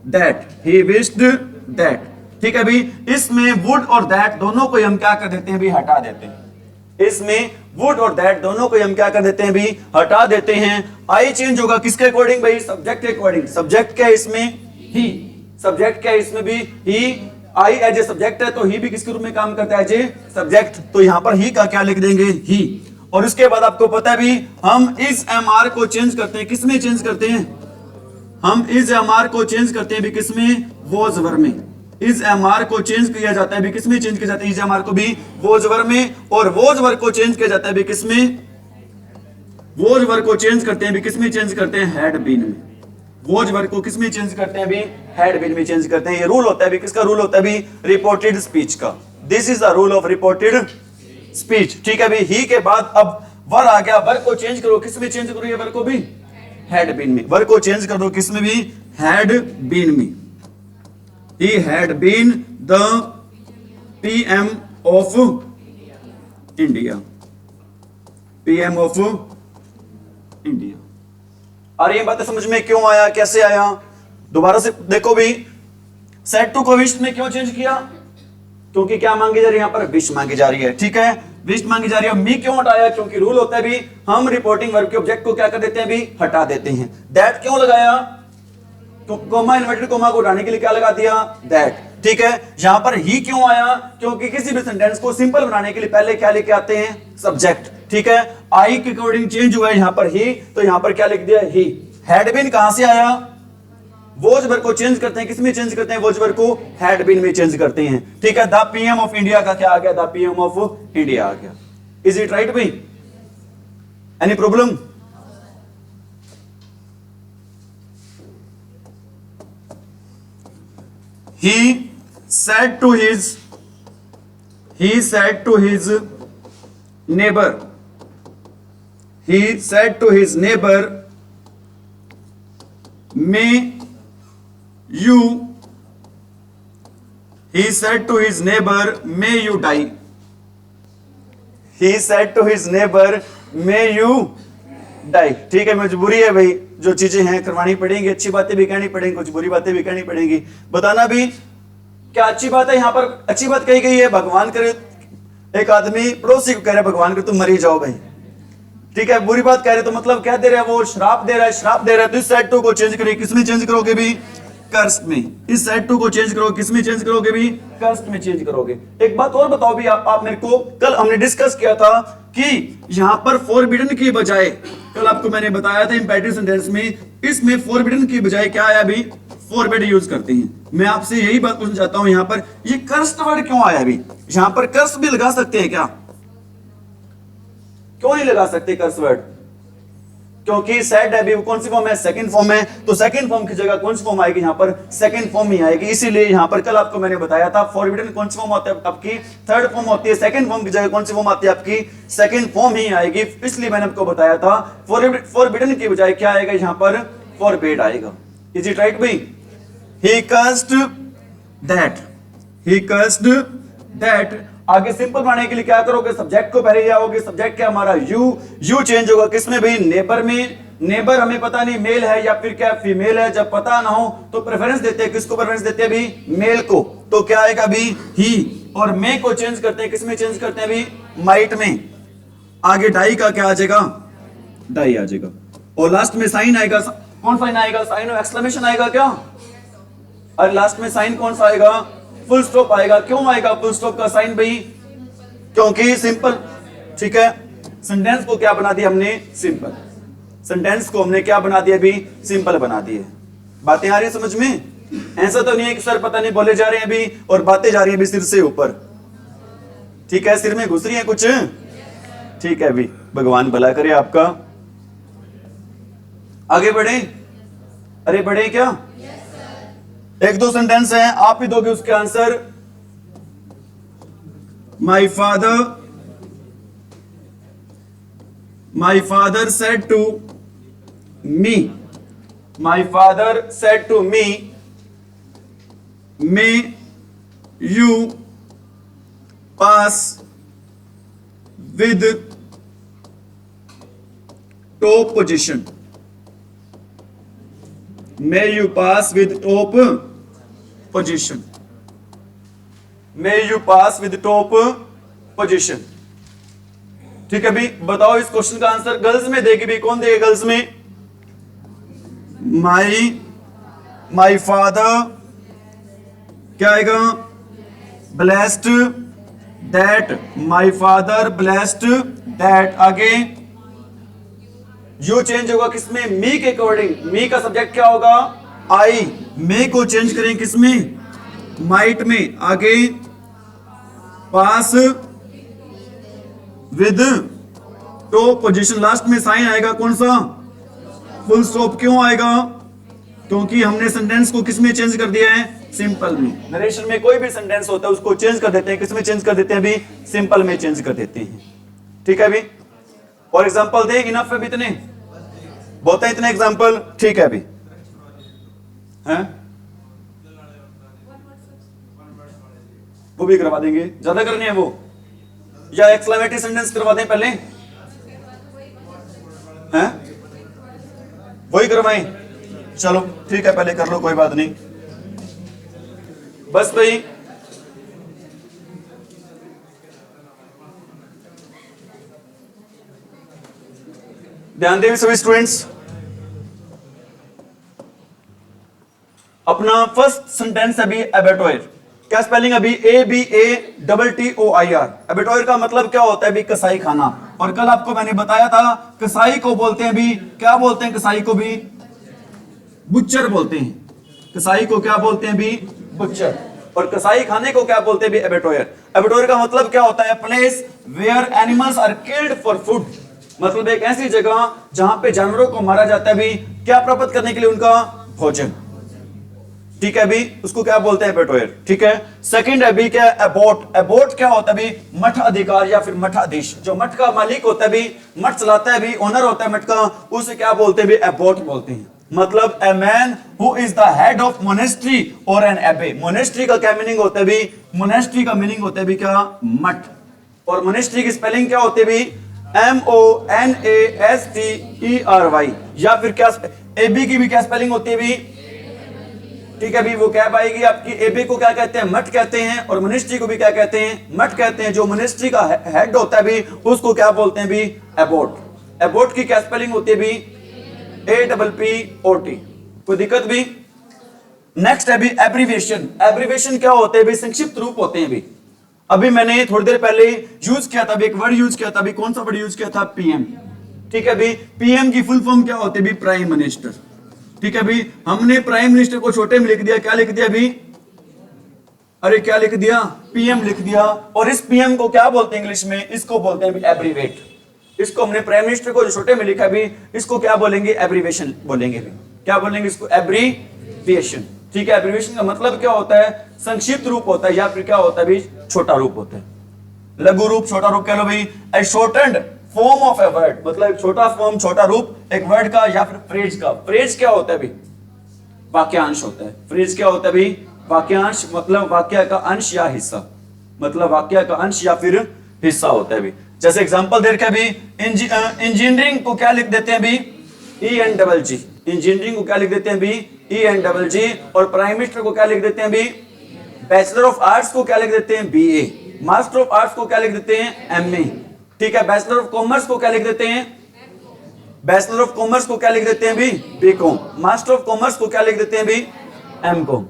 that, he wished that, ठीक है भी। इसमें वुड और दैट दोनों को हम क्या कर देते हैं भी, हटा देते हैं। इसमें वुड और दैट दोनों को हम क्या कर देते हैं भी, हटा देते हैं। आई चेंज होगा किसके अकॉर्डिंग भाई, सब्जेक्ट के अकॉर्डिंग। सब्जेक्ट क्या है इसमें, ही। सब्जेक्ट क्या है इसमें भी, ही। आई एज ए सब्जेक्ट है, तो ही भी किसके रूप में काम करता है, एज ए सब्जेक्ट। तो यहां पर ही का क्या लिख देंगे, ही। और उसके बाद आपको पता है भी, हम इस एम आर को चेंज करते हैं, किसमें चेंज करते हैं, हम इस एम आर को चेंज करते हैं भी किसमें, वोज वर में। इस एम आर को चेंज किया जाता है भी किसमें, चेंज किया जाता है इस एम आर को भी, वोज वर में। और वोज वर को चेंज किया जाता है भी किसमें, वोज वर को चेंज करते हैं भी किसमें, चेंज करते हैं हैड बीन में। वोज वर्ग को किसमें चेंज करते हैं भी, हैड बीन में चेंज करते हैं। ये रूल होता है भी, किसका रूल होता है भी, रिपोर्टेड स्पीच का। This is the rule of reported speech, ठीक है भी। ही के बाद अब वर आ गया, वर्ग को चेंज करो, किसमें चेंज करो, ये वर्ग को भी हैड बीन में। वर्ग को चेंज कर दो किसमें भी, हैड बीन में। He had been the PM of India, PM of India. और ये बातें समझ में क्यों आया, कैसे आया, दोबारा से देखो भी। सेड टू को विश में क्यों चेंज किया, क्योंकि क्या मांगी जा रही है, यहां पर विश मांगी जा रही है, ठीक है। विश मांगी जा रही है। मी क्यों हटाया, क्योंकि रूल होता है भी, हम रिपोर्टिंग वर्ब के ऑब्जेक्ट को क्या कर देते हैं भी, हटा देते हैं। दैट क्यों लगाया, तो कोमा, इन्वर्टेड कोमा को हटाने के लिए क्या लगा दिया, दैट, ठीक है। यहां पर ही क्यों आया, क्योंकि किसी भी सेंटेंस को सिंपल बनाने के लिए पहले क्या लेके आते हैं, सब्जेक्ट, ठीक है। आई के अकॉर्डिंग चेंज हुआ है यहां पर ही, तो यहां पर क्या लिख दिया, ही। हैड बीन कहां से आया, वोज वर्ग को चेंज करते हैं, किसमें चेंज करते हैं, वोज वर्ग को हैड बीन में चेंज करते हैं, ठीक है। द पीएम ऑफ इंडिया का क्या आ गया, द पीएम ऑफ इंडिया आ गया। इज इट राइट भाई, any problem. He said to his neighbor, he said to his neighbor, may you, he said to his neighbor, may you die. He said to his neighbor, may you die, ठीक है। मजबूरी है भाई, जो चीजें हैं करवानी पड़ेंगी, अच्छी बातें भी कहनी पड़ेंगी, कुछ बुरी बातें भी कहनी पड़ेंगी। बताना भी क्या अच्छी बात है, यहां पर अच्छी बात कही गई है, भगवान करे, एक आदमी पड़ोसी को कह रहा है भगवान करे तुम मरी जाओ भाई, ठीक है। बुरी बात कह रहे तो मतलब क्या दे रहा है, वो श्राप दे रहा है, श्राप दे रहा है। तो इस सेड टू को चेंज करिए, किसमें चेंज करोगे भी, कर्स में। इस सेड टू को चेंज करो, किसमें चेंज करोगे भी, कर्स में चेंज करोगे। एक बात और बताओ भी, आप मेरे को, कल हमने डिस्कस किया था कि यहां पर फॉरबिडन की बजाय, कल आपको मैंने बताया था इंपेरेटिव सेंटेंस में, इसमें फॉरबिडन की बजाय क्या आया भी, फॉरबिड यूज करते हैं। मैं आपसे यही बात पूछना चाहता हूं, यहां पर ये कर्स्ड वर्ड क्यों आया भी, यहां पर कर्स भी लगा सकते हैं क्या, क्यों नहीं लगा सकते कर्स वर्ड, क्योंकि सेड है भी, कौन सी फॉर्म है, सेकंड फॉर्म है। तो सेकंड फॉर्म की जगह कौन सी फॉर्म आएगी, यहां पर सेकंड फॉर्म ही आएगी। इसीलिए यहां पर कल आपको मैंने बताया था, फॉरबिडन कौन सी फॉर्म होती है आपकी, थर्ड फॉर्म होती है। सेकंड फॉर्म की जगह कौन सी फॉर्म आती है आपकी, सेकंड फॉर्म ही आएगी। इसलिए मैंने आपको बताया था फॉरबिडन की बजाय क्या आएगा, यहां पर फॉरबिड आएगा। इज इट राइट भाई। He cursed that, he cursed that। आगे सिंपल बनाने के लिए क्या करोगे, सब्जेक्ट को पहले ले आओगे। सब्जेक्ट क्या हमारा, यू चेंज होगा किसमें भी, नेबर में। नेबर हमें पता नहीं मेल है या फिर क्या फीमेल है, जब पता ना हो तो प्रेफरेंस देते हैं, किसको प्रेफरेंस देते हैं भी, मेल को। तो क्या आएगा भी, ही। और मे को चेंज करते हैं, किसमें चेंज करते हैं भी, माइट में। आगे डाई का क्या आ जाएगा, डाई आ जाएगा। और लास्ट में साइन आएगा, कौन साइन आएगा, साइन ऑफ एक्सक्लेमेशन आएगा क्या, और लास्ट में साइन कौन सा आएगा, फुल स्टॉप आएगा। क्यों आएगा फुल स्टॉप का साइन भाई, क्योंकि सिंपल, ठीक है। सेंटेंस को क्या बना दिया हमने, सिंपल। सेंटेंस को हमने क्या बना दिया भी, सिंपल बना दिए। बातें आ रही है समझ में। ऐसा तो नहीं है कि सर पता नहीं बोले जा रहे हैं अभी और बातें जा रही हैं अभी सिर से ऊपर, ठीक है, सिर में घुस रही है कुछ, ठीक है अभी, भगवान भला करे आपका। आगे बढ़े, अरे बढ़े क्या? एक दो सेंटेंस हैं, आप ही दोगे उसके answer. My father said to me, my father said to me, may you pass with top position, may you pass with top position, may you pass with top position. ठीक है भी, बताओ इस क्वेश्चन का आंसर गर्ल्स में देगी भी, कौन देगा गर्ल्स में? माई फादर क्या आएगा? Blessed that, my father blessed that. आगे यू चेंज होगा किसमें? मी के अकॉर्डिंग। मी का सब्जेक्ट क्या होगा? आई। मे को चेंज करें किसमें? माइट में। आगे पास विद टॉप पोजीशन, लास्ट में साइन आएगा कौन सा? Full stop. क्यों आएगा? क्योंकि हमने सेंटेंस को किसमें चेंज कर दिया है? सिंपल में। नरेशन में कोई भी सेंटेंस होता है उसको चेंज कर देते हैं, किसमें चेंज कर देते हैं अभी? सिंपल में चेंज कर देते हैं। ठीक है अभी, और एग्जांपल दे, इनफ है इतने, बहुत है इतने एग्जांपल। ठीक है अभी, हैं वो भी करवा देंगे, ज्यादा करने हैं वो, या एक्सक्लेमेटरी सेंटेंस करवा दें पहले, हैं वही करवाएं? चलो ठीक है, पहले कर लो, कोई बात नहीं। बस भाई ध्यान दें सभी स्टूडेंट्स, अपना फर्स्ट सेंटेंस अभी एबेटोयर। क्या स्पेलिंग अभी? ABATTOIR। एबेटोयर का मतलब क्या होता है अभी? कसाई खाना। और कल आपको मैंने बताया था कसाई को बोलते हैं भी, क्या बोलते हैं कसाई को भी? बुच्चर बोलते हैं। कसाई को क्या बोलते हैं भी? बुच्चर। और कसाई खाने को क्या बोलते हैं भी? एबेटोयर। एबेटोयर का मतलब क्या होता है? Place where animals are killed for food, मतलब एक ऐसी जगह जहां पे जानवरों को मारा जाता है भी, क्या प्राप्त करने के लिए? उनका भोजन। ठीक है भी, उसको क्या बोलते हैं? एबेटोयर। ठीक है। सेकंड है भी क्या? एबोट। एबोट क्या होता है भी? मठ अधिकार या फिर मठाधीश। जो मठ का मालिक होता है भी, मठ चलाता है भी, ओनर होता है मठ का, उसे क्या बोलते हैं भी? एबोट बोलते हैं। मतलब a man who is the head of monastery और एन एबे। मोनेस्ट्री का क्या मीनिंग होता है भी? मोनेस्ट्री का मीनिंग होता है भी क्या? मठ। और मोनेस्ट्री की स्पेलिंग क्या होती है भी? MONASTERY। या फिर क्या एबी की भी क्या स्पेलिंग होती है भी? ठीक है भी, वो क्या पाएगी आपकी? एबी को क्या कहते हैं? मठ कहते हैं। और मोनेस्ट्री को भी क्या कहते हैं? मठ कहते हैं। जो मोनेस्ट्री का हेड होता है भी, उसको क्या बोलते हैं भी? एबोट। एबोट की क्या स्पेलिंग होती है भी? APPOT। कोई दिक्कत भी? नेक्स्ट है भी एब्रीविएशन। एब्रीविएशन क्या होते हैं भी? संक्षिप्त रूप होते हैं भी। अभी मैंने थोड़ी देर पहले यूज किया था, एक वर्ड यूज किया था, अभी कौन सा वर्ड यूज किया था? पीएम। ठीक है भी, पीएम की फुल फॉर्म क्या होती है भी? Prime minister. ठीक है भी, हमने प्राइम मिनिस्टर को छोटे में लिख दिया, क्या लिख दिया भी? अरे क्या लिख दिया? पीएम लिख दिया। और इस पीएम को क्या बोलते हैं इंग्लिश में? इसको बोलते हैं भी एब्रीवेट। इसको हमने प्राइम मिनिस्टर को जो छोटे में लिखा भी, इसको क्या बोलेंगे? एब्रीवेशन बोलेंगे भी। क्या बोलेंगे इसको? एब्रीविएशन। ठीक है, एब्रीविएशन का मतलब क्या होता है? संक्षिप्त रूप होता है, या फिर क्या होता है भी? छोटा रूप होता है। लघु रूप, छोटा रूप कह लो भाई। A shortened form of a word, मतलब एक छोटा फॉर्म, छोटा रूप एक वर्ड का या फिर फ्रेज का। फ्रेज क्या होता है भी? वाक्यांश होता है। फ्रेज क्या होता है भी? वाक्यांश, मतलब वाक्य का अंश या हिस्सा, मतलब वाक्य का अंश या फिर हिस्सा होता है भी। जैसे एग्जांपल दे रखा है भी, इंजीनियरिंग को क्या लिख देते हैं भी? ENGG। इंजीनियरिंग को क्या लिख देते हैं भी? ENGG। और प्राइम मिनिस्टर को क्या लिख देते हैं भी? बैचलर ऑफ आर्ट्स को क्या लिख देते हैं? BA। मास्टर ऑफ आर्ट्स को क्या लिख देते हैं? MA। ठीक है, बैचलर ऑफ कॉमर्स को क्या लिख देते हैं? बैचलर ऑफ कॉमर्स को क्या लिख देते हैं भी? BCom। मास्टर ऑफ कॉमर्स को क्या लिख देते हैं भी? MCom।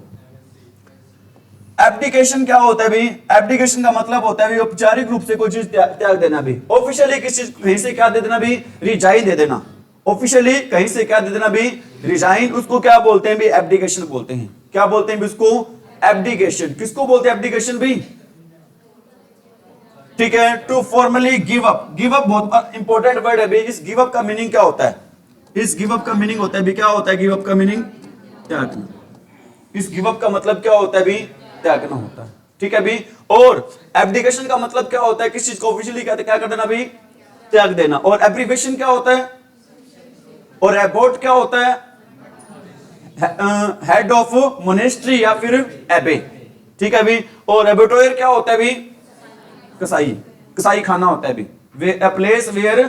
एब्डिकेशन क्या होता है भी? एब्डिकेशन का मतलब होता है भी औपचारिक रूप से कोई चीज त्याग देना भी। ऑफिशियली किसी चीज कहीं से क्या दे देना भी? रिजाइन दे देना। ऑफिशियली कहीं से क्या दे देना भी? रिजाइन। उसको क्या बोलते हैं भी? एब्डिकेशन बोलते हैं। क्या बोलते हैं इसको? एब्डिकेशन। किसको बोलते हैं एब्डिकेशन भी? ठीक है, to formally give up. Give up बहुत इंपॉर्टेंट वर्ड है भी। इस गिव अप का मीनिंग क्या होता है? इस गिव अप का मीनिंग होता है भी, क्या होता है गिव अप का मीनिंग? त्यागना। इस गिव अप का मतलब क्या होता है भी? त्यागना होता है। ठीक है भी। और एब्डिकेशन का मतलब क्या होता है? किस चीज को ऑफिशियली कहते हैं, क्या कर देना भी? त्याग देना। और एब्रीवेशन क्या होता है? और एबोट क्या होता है? हेड ऑफ मोनेस्ट्री या फिर एबे। ठीक है भी। और एबोटोयर क्या होता है भी? कसाई। कसाई खाना होता है भी। A place where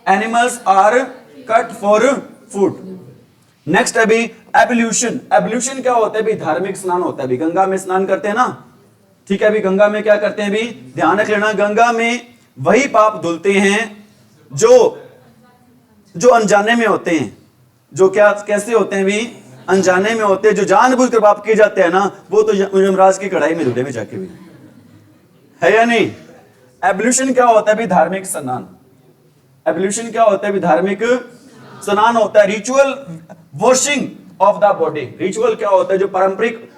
animals are cut for food. Next है भी एब्ल्यूशन। एब्ल्यूशन क्या होता है भी? धार्मिक स्नान होता है भी। गंगा में स्नान करते हैं ना, ठीक है भी। गंगा में क्या करते हैं भी? ध्यान रख लेना, गंगा में वही पाप धुलते हैं जो अनजाने में होते हैं। जो क्या कैसे होते हैं भी? अनजाने में होते हैं। जो जानबूझकर पाप किए जाते हैं ना, वो तो यमराज की कढ़ाई में धुले में जाके भी है या नहीं? एब्ल्यूशन क्या होता है भी? धार्मिक स्नान। एब्ल्यूशन क्या होता है भी? धार्मिक स्नान होता है। Ritual washing of the body. Ritual क्या होता है? जो पारंपरिक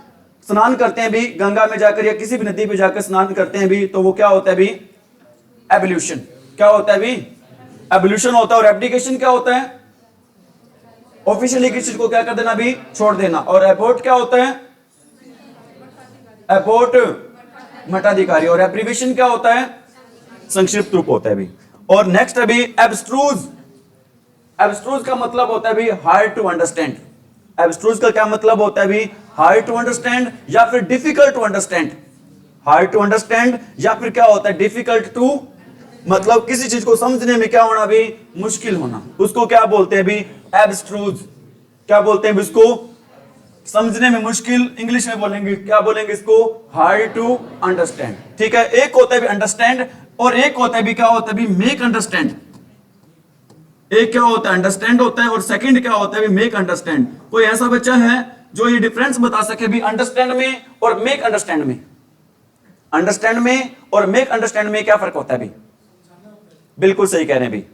स्नान करते हैं भी गंगा में जाकर या किसी भी नदी पे जाकर स्नान करते हैं भी, तो वो क्या होता है भी? एब्ल्यूशन। क्या होता है भी? एब्ल्यूशन होता है। और एब्डिकेशन क्या होता है? ऑफिशियली किसी चीज को क्या कर देना भी? छोड़ देना। और एबोट क्या होता है? एबोट मठाधिकारी। और एब्रीवेशन क्या होता है? संक्षिप्त रूप होता है भी। और नेक्स्ट है भी एब्स्ट्रूज। एब्स्ट्रूज का मतलब होता है भी हार्ड टू अंडरस्टैंड। एब्स्ट्रूज का क्या मतलब होता है भी? हार्ड टू अंडरस्टैंड या फिर difficult to understand. Hard to understand या फिर क्या होता है? डिफिकल्ट टू, मतलब किसी चीज को समझने में क्या होना भी? मुश्किल होना। उसको क्या बोलते हैं भी? एब्स्ट्रूज। क्या बोलते हैं इसको? समझने में मुश्किल। इंग्लिश में बोलेंगे, क्या बोलेंगे इसको? Hard to understand. ठीक है। एक होता है भी अंडरस्टैंड और एक होता है भी, क्या होता है भी? Make understand. एक क्या होता है? अंडरस्टैंड होता है। और सेकंड क्या होता है भी? Make understand. कोई ऐसा बच्चा है जो ये डिफरेंस बता सके भी अंडरस्टैंड में और मेक अंडरस्टैंड में? अंडरस्टैंड में और मेक अंडरस्टैंड में क्या फर्क होता है भी? बिल्कुल सही कह रहे हैं भी।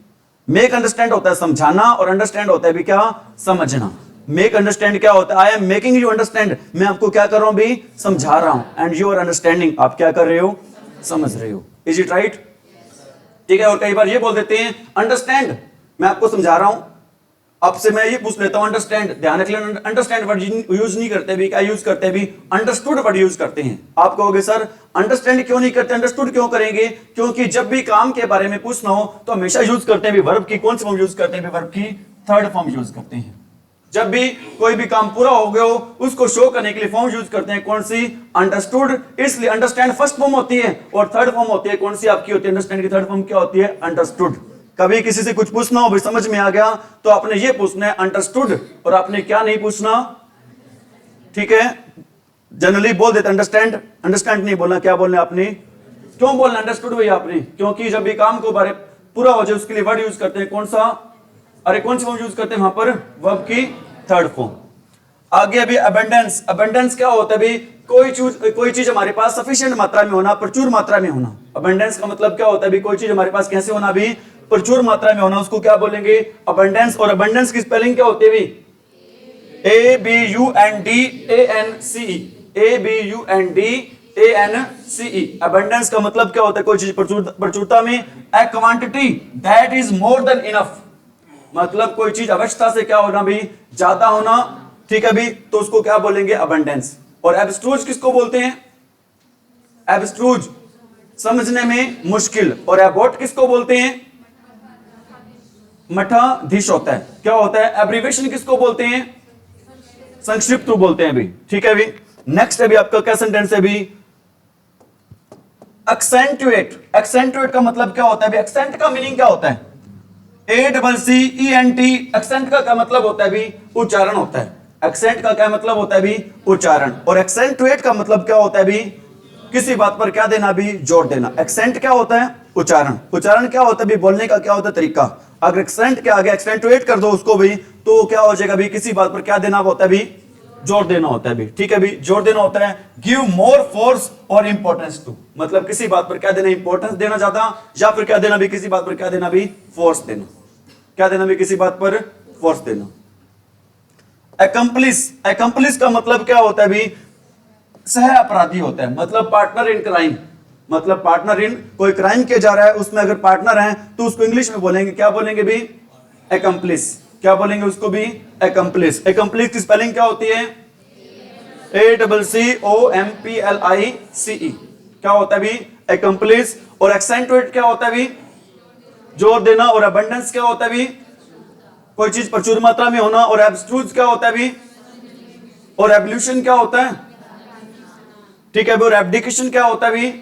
मेक अंडरस्टैंड होता है समझाना और अंडरस्टैंड होता है भी क्या? समझना। मेक अंडरस्टैंड क्या होता है? I am making you understand. मैं आपको क्या कर रहा हूं भी? समझा रहा हूं। And you are understanding. आप क्या कर रहे हो? समझ रहे हो। Is it right? ठीक है। और कई बार ये बोल देते हैं अंडरस्टैंड, मैं आपको समझा रहा हूं। आपसे मैं ये पूछ लेता हूं अंडरस्टैंड। ध्यान रख लेना, अंडरस्टैंड वर्ड यूज नहीं करते भी। क्या यूज करते भी? अंडरस्टूड वर्ड यूज करते हैं। आप कहोगे सर अंडरस्टैंड क्यों नहीं करते, अंडरस्टूड क्यों करेंगे? क्योंकि जब भी काम के बारे में पूछना हो तो हमेशा यूज करते हैं भी वर्ब की कौन सी फॉर्म यूज करते हैं? वर्ब की थर्ड फॉर्म यूज करते हैं। जब भी कोई भी काम पूरा हो गया हो उसको शो करने के लिए फॉर्म यूज करते हैं। कौन सी? अंडरस्टूड। इसलिए अंडरस्टैंड फर्स्ट फॉर्म होती है और थर्ड फॉर्म होती है कौन सी आपकी होती है? अंडरस्टैंड की थर्ड फॉर्म क्या होती है? अंडरस्टूड। कभी किसी से कुछ पूछना हो भाई, समझ में आ गया, तो आपने ये पूछना है अंडरस्टूड। और आपने क्या नहीं पूछना? ठीक है। जनरली बोल देते अंडरस्टैंड, अंडरस्टैंड नहीं बोलना। क्या बोलना आपने? क्यों बोलना अंडरस्टूड भैया आपने? क्योंकि जब भी काम को बारे पूरा हो जाए उसके लिए वर्ड यूज करते हैं। कौन सा? अरे कौन सी फॉर्म यूज करते हैं वहां पर? वर्ब की थर्ड फॉर्म। आगे अभी अबंडेंस। अबंडेंस क्या होता है भी? कोई चीज हमारे पास सफिशिएंट मात्रा में होना, प्रचुर मात्रा में होना। अबंडेंस का मतलब क्या होता है भी? कोई चीज हमारे पास कैसे होना भी? प्रचुर मात्रा में होना। उसको क्या बोलेंगे? अबंडेंस। और अबंडेंस की स्पेलिंग क्या होती है भी? ABUNDANCE। अबंडेंस का मतलब क्या होता है? कोई चीज प्रचुरता में। ए quantity that is more than enough. मतलब कोई चीज आवश्यकता से क्या होना भी? ज्यादा होना। ठीक है भी। तो उसको क्या बोलेंगे? अबंडेंस। और एब्स्ट्रूज किसको बोलते हैं? एब्स्ट्रूज समझने में मुश्किल। और एबोट किसको बोलते हैं? मठाधीश होता है। क्या होता है? एब्रीवेशन किसको बोलते हैं? संक्षिप्त रूप बोलते हैं भी। ठीक है भी। नेक्स्ट है भी आपका क्या सेंटेंस है भी? एक्सेंटुएट। एक्सेंटुएट का मतलब क्या होता है भी? एक्सेंट का मीनिंग क्या होता है? ACCENT। एक्सेंट का क्या मतलब होता है भी? उच्चारण होता है। एक्सेंट का क्या मतलब होता है भी? उच्चारण। और एक्सेंटुएट का मतलब क्या होता है भी? किसी बात पर क्या देना भी? जोर देना। एक्सेंट क्या होता है? उच्चारण। उच्चारण क्या होता है भी? बोलने का क्या होता है? तरीका। अगर एक्सेंट के आगे एक्सेंटुएट कर दो उसको भी, तो क्या हो जाएगा भी? किसी बात पर क्या देना होता है भी? जोर देना होता है भी। ठीक है भी। जोर देना होता है। गिव मोर फोर्स और इंपॉर्टेंस टू। मतलब किसी बात पर क्या देना? इंपॉर्टेंस देना ज्यादा, या फिर क्या देना भी? किसी बात पर क्या देना भी? फोर्स देना। क्या देना भी? किसी बात पर फोर्स देना। एक्म्प्लिस का मतलब क्या होता है भी? सह अपराधी होता है, मतलब पार्टनर इन क्राइम, मतलब पार्टनर इन कोई क्राइम किया जा रहा है उसमें अगर पार्टनर है तो उसको इंग्लिश में बोलेंगे, क्या बोलेंगे भी? एक्म्प्लिस। क्या बोलेंगे उसको भी? एक्म्प्लिस। एक्म्प्लिस की स्पेलिंग क्या होती है? ACCOMPLICE। क्या होता है भी? एक्म्प्लिस। और एक्सेंटुएट क्या होता है भी? जोर देना। और अबंडेंस क्या होता है भी? कोई चीज प्रचुर मात्रा में होना। और एब्स्ट्रूज क्या होता है भी? और एब्ल्यूशन क्या होता है? ठीक है भी। और एब्डिकेशन क्या होता है भी?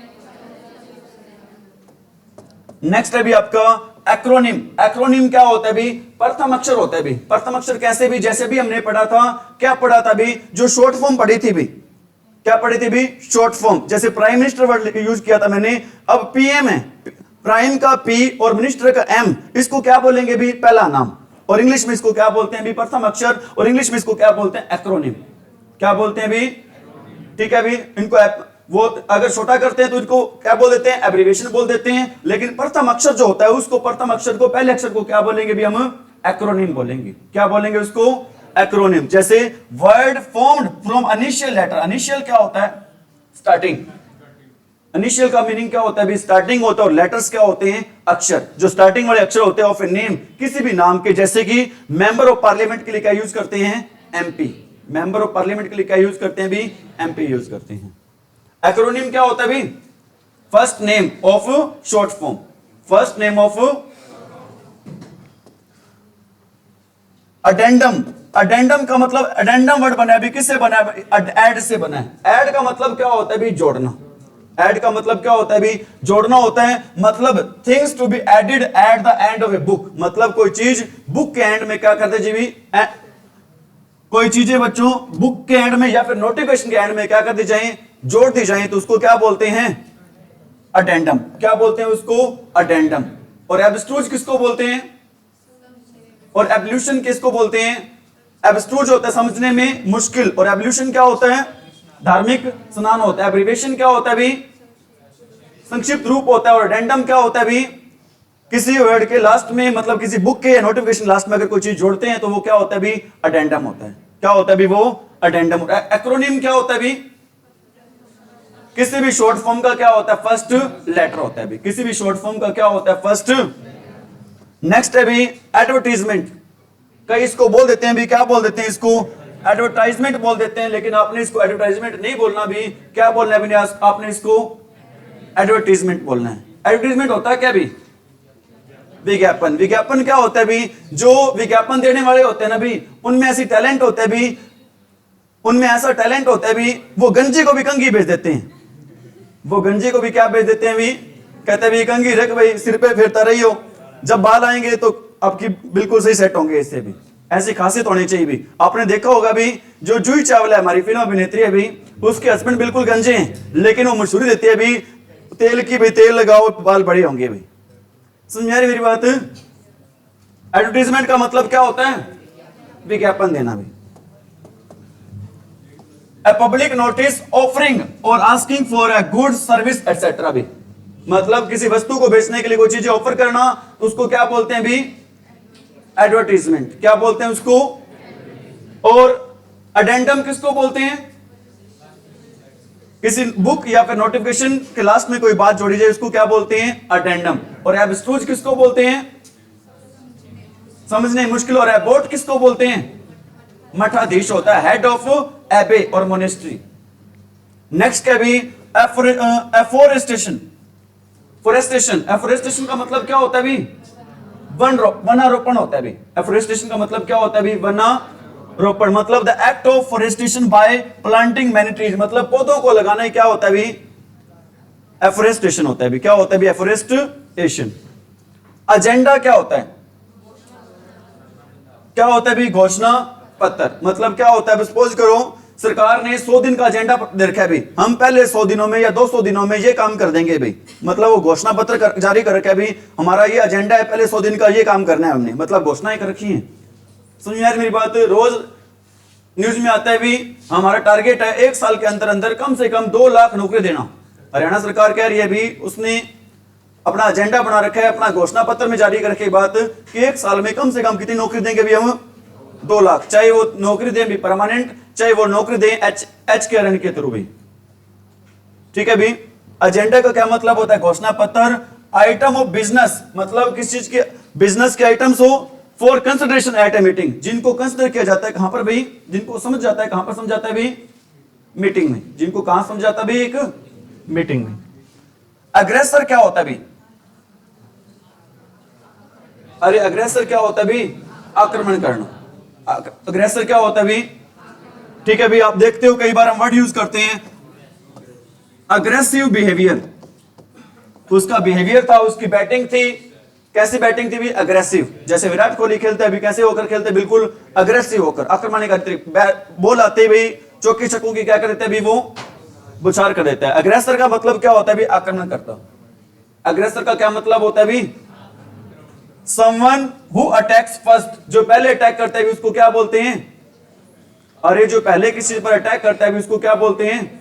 नेक्स्ट है भी आपका एक्रोनिम। एक्रोनिम क्या होता है भी? प्रथम अक्षर होता है भी। प्रथम अक्षर कैसे भी? जैसे भी हमने पढ़ा था, क्या पढ़ा था भी? जो शॉर्ट फॉर्म पढ़ी थी भी। क्या पढ़ी थी भी? Short form. जैसे प्राइम मिनिस्टर वर्ड यूज किया था मैंने, अब पीएम है, प्राइम का पी और मिनिस्टर का एम, इसको क्या बोलेंगे भी? पहला नाम। और इंग्लिश में इसको क्या बोलते हैं भी? प्रथम अक्षर। और इंग्लिश में इसको क्या बोलते हैं? एक्रोनिम। क्या बोलते हैं भी? ठीक है भी। इनको वो अगर छोटा करते हैं तो इनको क्या बोल देते हैं? एब्रिविएशन बोल देते हैं। लेकिन प्रथम अक्षर जो होता है उसको, प्रथम अक्षर को, पहले अक्षर को क्या बोलेंगे भी? हम एक्रोनिम बोलेंगे। क्या बोलेंगे उसको? एक्रोनिम। जैसे word formed from initial letter. Initial क्या होता है? स्टार्टिंग। इनिशियल का मीनिंग क्या होता है भी? स्टार्टिंग होता है। और लेटर्स क्या होते हैं? अक्षर। जो स्टार्टिंग वाले अक्षर होते हैं ऑफ ए नेम, किसी भी नाम के, जैसे कि मेंबर ऑफ पार्लियामेंट के लिए क्या यूज करते हैं? एमपी। मेंबर ऑफ पार्लियामेंट के लिए क्या यूज करते हैं भी? एमपी यूज करते हैं। एक्रोनिम क्या होता है भी? First name of short form. First name of addendum. Addendum का मतलब, अडेंडम वर्ड बना है भी, किससे बना है? ऐड से बना है। ऐड का मतलब क्या होता है भी? जोड़ना। ऐड का मतलब क्या होता है भी? जोड़ना होता है। मतलब things to be added at the end of a book, मतलब कोई चीज बुक के एंड में क्या करते जी भी? कोई चीजें बच्चों बुक के एंड में या फिर नोटिफिकेशन के एंड में क्या कर दी जाए? जोड़ दी जाए, तो उसको क्या बोलते हैं? अडेंडम। क्या बोलते हैं उसको? अडेंडम। और एब्स्ट्रूज किसको बोलते हैं? और एब्ल्यूशन किसको बोलते हैं? एब्स्ट्रूज होता है समझने में मुश्किल, और एब्ल्यूशन क्या होता है? धार्मिक स्नान होता है। एब्रिविएशन क्या होता है भी? संक्षिप्त रूप होता है। और अडेंडम क्या होता है भी? किसी वर्ड के लास्ट में, मतलब किसी बुक के या नोटिफिकेशन लास्ट में अगर कोई चीज जोड़ते हैं तो वो क्या होता है भी? अडेंडम होता है। क्या होता है भी? वो अडेंडम होता है। एक्रोनिम क्या होता है भी? किसी भी शॉर्ट फॉर्म का क्या होता है? फर्स्ट लेटर होता है भी। किसी भी शॉर्ट फॉर्म का क्या होता है? फर्स्ट। नेक्स्ट है भी एडवर्टीजमेंट। कई इसको बोल देते हैं भी, क्या बोल देते हैं इसको? एडवर्टाइजमेंट बोल देते हैं। लेकिन आपने इसको एडवर्टाइजमेंट नहीं बोलना भी, क्या बोलना है भी? आपने इसको एडवर्टीजमेंट बोलना है। एडवर्टीजमेंट होता है क्या भी? विज्ञापन। विज्ञापन क्या होता है भी? जो विज्ञापन देने वाले होते हैं ना भी, उनमें ऐसी टैलेंट होता है भी, उनमें ऐसा टैलेंट होता है भी, वो गंजी को भी कंघी भेज देते हैं। वो गंजी को भी क्या भेज देते हैं भी? कहते हैं भी कंघी रख भाई, सिर पे फेरता रही हो, जब बाल आएंगे तो आपकी बिल्कुल सही सेट होंगे। इससे भी ऐसी खासियत होनी चाहिए भी। आपने देखा होगा भी, जो जूही चावला है हमारी फिल्म अभिनेत्री है भी, उसके हस्बैंड बिल्कुल गंजे हैं, लेकिन वो मशहूरी देती है भी तेल की भी, तेल लगाओ बाल बड़े होंगे भी। समझ में आ रही मेरी बात? एडवर्टीजमेंट का मतलब क्या होता है? विज्ञापन देना भी। A public notice offering or asking for a good service etc. भी, मतलब किसी वस्तु को बेचने के लिए कोई चीजें ऑफर करना, तो उसको क्या बोलते हैं भी? एडवर्टीजमेंट। क्या बोलते हैं उसको? और अडेंडम किसको बोलते हैं? किसी बुक या फिर नोटिफिकेशन के लास्ट में कोई बात जोड़ी जाए, उसको क्या बोलते हैं? अडेंडम। और एब्स्ट्रूज किसको बोलते हैं? समझने मुश्किल। और एबोट किसको बोलते हैं? मठाधीश होता है, हेड ऑफ एबे और मोनेस्ट्री। नेक्स्ट क्या भी? एफोरेस्टेशन। फोरेस्टेशन। एफोरेस्टेशन का मतलब क्या होता है भी? वनारोपण होता है भी। एफोरेस्टेशन का मतलब क्या होता है भी? वनारोपण। मतलब the act of forestation by planting many trees, मतलब पौधों को लगाना ही क्या होता है भी? एफोरेस्टेशन होता है भी। क्या होता है भी? एफोरेस्टेशन। एजेंडा क्या होता है? क्या होता है भी? घोषणा पत्र। मतलब क्या होता है? सपोज करो सरकार ने 100 दिन का एजेंडा रखा है भी, हम पहले 100 दिनों में या 200 दिनों में ये काम कर देंगे भाई, मतलब वो घोषणा पत्र जारी कर रखा है भी, हमारा ये एजेंडा है, पहले 100 दिन का ये काम करना है हमने, मतलब घोषणाएं कर रखी है। समझ में यार मेरी बात? रोज न्यूज में आता है भी हमारा टारगेट है 1 साल के अंदर अंदर कम से कम 2 लाख नौकरी देना। हरियाणा सरकार कह रही है भी, उसने अपना एजेंडा बना रखा है अपना घोषणा पत्र में जारी करके बात कि 1 साल में कम से कम कितनी नौकरी देंगे भी हम? 2 लाख, चाहे वो नौकरी दें भी परमानेंट, चाहे वो नौकरी दें एच के रन के थ्रू भी। ठीक है भी। एजेंडा का क्या मतलब होता है? घोषणा पत्र। आइटम ऑफ बिजनेस मतलब किस चीज के बिजनेस के आइटम्स हो for consideration at a meeting, जिनको कंसिडर किया जाता है कहां पर भाई? जिनको समझ जाता है कहां पर समझ जाता है भाई? मीटिंग में। जिनको कहां समझ जाता है भाई? एक मीटिंग में। अग्रेसर क्या होता है भाई? अरे अग्रेसर क्या होता है भाई? आक्रमण करना। अग्रेसर क्या होता है भाई? ठीक है भाई। आप देखते हो कई बार हम वर्ड यूज करते हैं अग्रेसिव बिहेवियर। उसका बिहेवियर था, उसकी बैटिंग थी, कैसी बैटिंग थी भी? अग्रेसिव। जैसे विराट कोहली खेलते हैं अभी, कैसे होकर खेलते हैं? बिल्कुल अग्रेसिव होकर, आक्रमण करते। बॉल आते ही भाई चौकी छक्कों की क्या कर देते हैं भी? वो बुछार कर देता है। अग्रेसर का मतलब क्या होता है भी? आक्रमण करता। अग्रेसर का क्या मतलब होता है भी? समवन हु अटैक्स फर्स्ट, जो पहले अटैक करता है भी उसको क्या बोलते हैं? अरे जो पहले किसी चीज पर अटैक करता है भी उसको क्या बोलते हैं?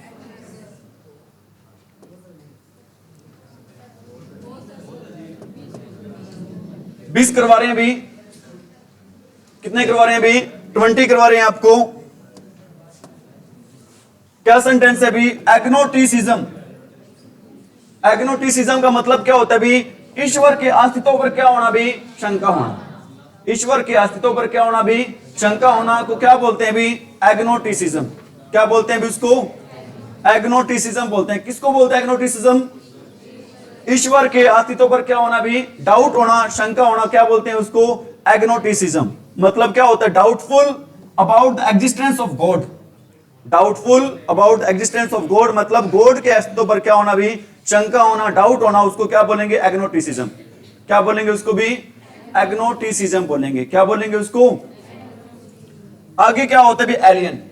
बीस करवा रहे हैं भी। कितने करवा रहे हैं भी? 20 करवा रहे हैं आपको। क्या सेंटेंस है भी? एग्नोटिसिज्म। एग्नोटिसिज्म का मतलब क्या होता है भी? ईश्वर के अस्तित्व पर क्या होना भी? शंका होना। ईश्वर के अस्तित्व पर क्या होना भी? शंका होना को क्या बोलते हैं भी? एग्नोटिसिज्म। क्या बोलते हैं भी उसको? एग्नोटिसिज्म बोलते हैं। किसको बोलते हैं एग्नोटिसिज्म? ईश्वर के अस्तित्व पर क्या होना भी? डाउट होना, शंका होना, क्या बोलते हैं उसको? एग्नोटिसिज्म। मतलब क्या होता है? Doubtful about the existence of God. Doubtful about the existence of God मतलब गॉड के अस्तित्व पर क्या होना भी? शंका होना, डाउट होना, उसको क्या बोलेंगे? एग्नोटिसिज्म। क्या बोलेंगे उसको भी? एग्नोटिसिज्म बोलेंगे। क्या बोलेंगे उसको? आगे क्या होता है भी? एलियन।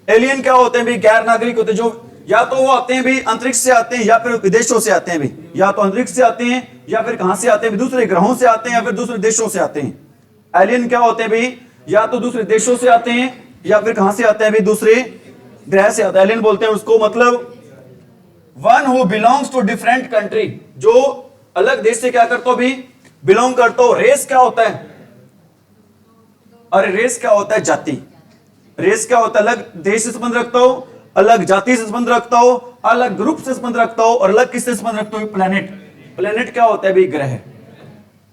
एलियन क्या होते हैं भी? गैर नागरिक होते हैं, जो या तो वो आते हैं भी अंतरिक्ष से आते हैं या फिर विदेशों से आते हैं भी। या तो अंतरिक्ष से आते हैं या फिर कहां से आते हैं भी? दूसरे ग्रहों से आते हैं या फिर दूसरे देशों से आते हैं। एलियन क्या होते हैं भी? या तो दूसरे देशों से आते हैं या फिर कहां से आते हैं भी? दूसरे ग्रह से आते हैं। एलियन बोलते हैं उसको। मतलब one who belongs to different country, जो अलग देश से क्या करता हो भी? बिलोंग करता हो। रेस क्या होता है? अरे रेस क्या होता है? जाति। रेस क्या होता है? अलग देश से संबंध रखता हो, अलग जाति से संबंध रखता हो, अलग ग्रुप से संबंध रखता हो, और अलग किससे संबंध रखता हो? प्लेनेट। प्लेनेट क्या होता है भी? ग्रह।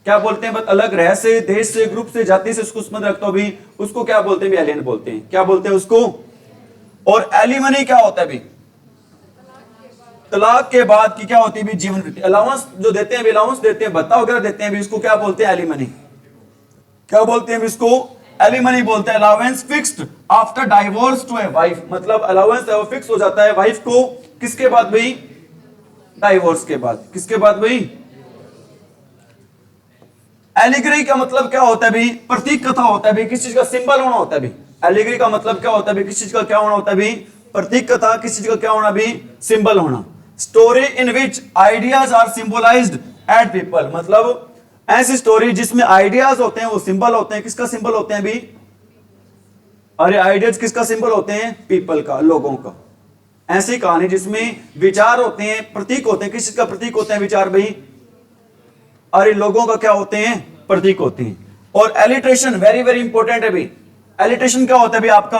क्या बोलते हैं? बस अलग ग्रह से, देश से, ग्रुप से, जाति से उसको संबंध रखता हो भी, उसको क्या बोलते हैं भी? एलियन बोलते हैं। क्या बोलते हैं उसको? और एलिमनी क्या होता है भी? तलाक के बाद की क्या होती है भी? जीवन वृत्ति। अलाउंस जो देते हैं भी, अलाउंस देते हैं, भत्ता वगैरह देते हैं भी, इसको क्या बोलते हैं? एलिमनी। क्या बोलते हैं इसको? एलिमनी बोलते हैं। Allowance fixed after divorce to a wife, मतलब अलाउंस है वो फिक्स हो जाता है वाइफ को किसके बाद भाई? डाइवोर्स के बाद। किसके बाद भाई? एलिगरी का मतलब क्या होता है भाई? प्रतीक कथा होता है भाई, किस चीज का सिंबल होना होता है भाई। एलिगरी का मतलब क्या होता है भाई? किस चीज का क्या होना होता है भाई? प्रतीक कथा। किस चीज का क्या होना भी? सिंबल होना। Story in which ideas are symbolised at people, मतलब ऐसी स्टोरी जिसमें आइडियाज होते हैं वो सिंबल होते हैं। किसका सिंबल होते हैं भी? अरे आइडियाज किसका सिंबल होते हैं? पीपल का, लोगों का। ऐसी कहानी जिसमें विचार होते हैं, प्रतीक होते हैं। किस चीज का प्रतीक होते हैं विचार भाई? अरे लोगों का क्या होते हैं? प्रतीक होते हैं। और एलिट्रेशन वेरी वेरी इंपॉर्टेंट है भाई। एलिट्रेशन क्या होता है भाई? आपका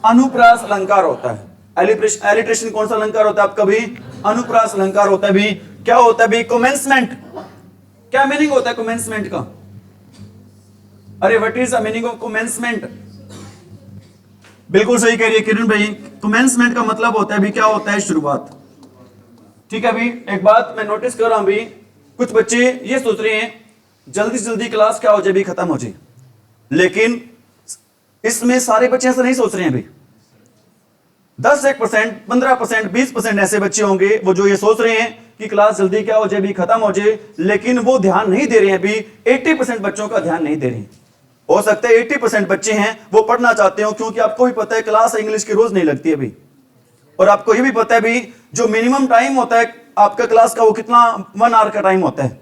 अनुप्रास अलंकार होता है। एलिट्रेशन कौन सा अलंकार होता है आपका भी? अनुप्रास अलंकार होता है भी। क्या होता है भी? कमेंसमेंट। क्या मीनिंग होता है कमेंसमेंट का? अरे what is the meaning of commencement? बिल्कुल सही कह रही है किरण भाई। कमेंसमेंट का मतलब होता है भी, क्या होता है? शुरुआत। ठीक है भाई। एक बात मैं नोटिस कर रहा हूं भी, कुछ बच्चे ये सोच रहे हैं जल्दी से जल्दी क्लास क्या हो जाए भी, खत्म हो जाए, लेकिन इसमें सारे बच्चे ऐसा नहीं सोच रहे हैं भाई। 10-1%, 15%, 20% ऐसे बच्चे होंगे वो जो ये सोच रहे हैं कि क्लास जल्दी क्या हो जाए भी, खत्म हो जाए, लेकिन वो ध्यान नहीं दे रहे हैं भी। 80% बच्चों का ध्यान नहीं दे रहे हैं। हो सकता है 80% बच्चे हैं वो पढ़ना चाहते हो, क्योंकि आपको भी पता है क्लास इंग्लिश की रोज नहीं लगती है भी, और आपको ये भी पता है भी जो मिनिमम टाइम होता है आपका क्लास का वो कितना? 1 आवर का टाइम होता है।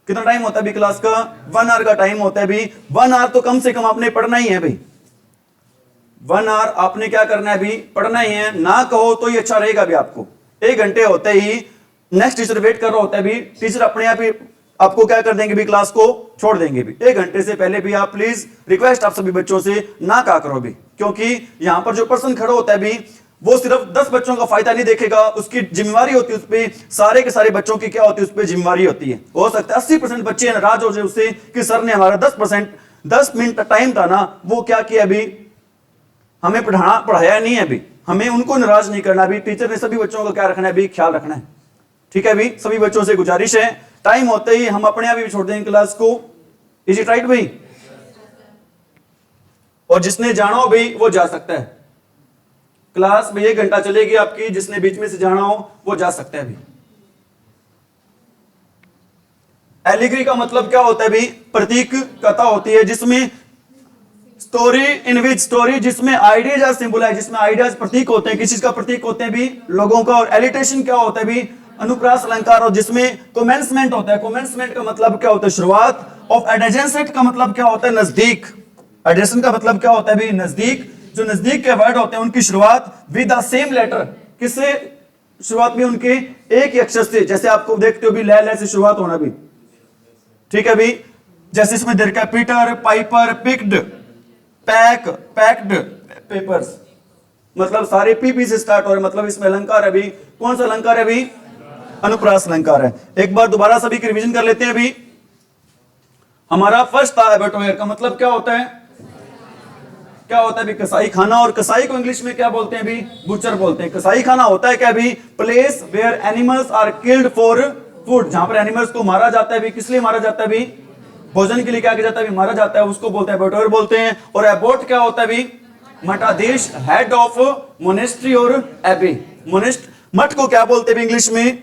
कितना टाइम होता है भी क्लास का? 1 आवर का टाइम होता है भी। 1 आवर तो कम से कम आपने पढ़ना ही है भाई। 1 आवर आपने क्या करना है भी? पढ़ना ही है। ना कहो तो ये अच्छा रहेगा भी आपको। 1 घंटे होते ही नेक्स्ट टीचर वेट कर रहा होता है भी, टीचर अपने आप ही आपको क्या कर देंगे भी, क्लास को छोड़ देंगे भी। 1 घंटे से पहले भी आप प्लीज, रिक्वेस्ट आप सभी बच्चों से ना कहा करो भी, क्योंकि यहां पर जो पर्सन खड़ा होता है भी वो सिर्फ 10 बच्चों का फायदा नहीं देखेगा, उसकी जिम्मेवारी होती है, उस पर सारे के सारे बच्चों की क्या होती है, उस पर जिम्मेवारी होती है। हो सकता है 80% बच्चे नाराज हो जाए उससे कि सर ने हमारा 10 मिनट टाइम था ना, वो क्या किया अभी, हमें पढ़ाया नहीं है अभी। हमें उनको नाराज नहीं करना अभी, टीचर ने सभी बच्चों का क्या रखना है अभी, ख्याल रखना है। ठीक है भी, सभी बच्चों से गुजारिश है, टाइम होते ही हम अपने आप ही छोड़ देंगे क्लास को। इज इट राइट भाई? और जिसने जाना हो भाई वो जा सकता है, क्लास में 1 घंटा चलेगी आपकी, जिसने बीच में से जाना हो वो जा सकता है भी। एलिग्री का मतलब क्या होता है भी, प्रतीक कथा होती है जिसमें स्टोरी इन विच स्टोरी, जिसमें आइडियाज आर सिंबलाइज, जिसमें आइडियाज प्रतीक होते हैं, किस चीज का प्रतीक होते हैं भी, लोगों का। और एलिटेशन क्या होता है भी, अनुप्रास अलंकार, और जिसमें कमेंसमेंट होता है। कमेंसमेंट का मतलब क्या होता है, शुरुआत। ऑफ एडजेंसेंट का मतलब क्या होता है, नजदीक। एडजेंसेंट का मतलब क्या होता है भी, नजदीक। जो नजदीक के वर्ड होते हैं उनकी शुरुआत विद द सेम लेटर, किससे शुरुआत में, उनके एक ही अक्षर से। जैसे आपको देखते हो भी ले से शुरुआत होना भी, ठीक है भी। जैसे इसमें देर का Peter, Piper, picked, pack, packed, papers, मतलब सारे पीपी से स्टार्ट हो रहे, मतलब इसमें अलंकार है भी। कौन सा अलंकार है भी, अनुप्रास अलंकार है। एक बार दोबारा सभी की रिवीजन कर लेते हैं अभी। हमारा फर्स्ट था एबेटोयर का मतलब क्या होता है, क्या होता है भी, कसाई खाना। और कसाई को इंग्लिश में क्या बोलते हैं भी, बुचर बोलते हैं। कसाई खाना होता है क्या भी, place where animals are killed for food, जहां पर एनिमल्स को मारा जाता है भी, किस लिए मारा जाता है भी, भोजन के लिए क्या किया जाता है भी, मारा जाता है, उसको बोलते हैं एबोटर बोलते हैं। और एबोट क्या होता है भी, मठाधीश, हेड ऑफ मोनेस्ट्री और एबे। मठ को क्या बोलते हैं भी इंग्लिश में,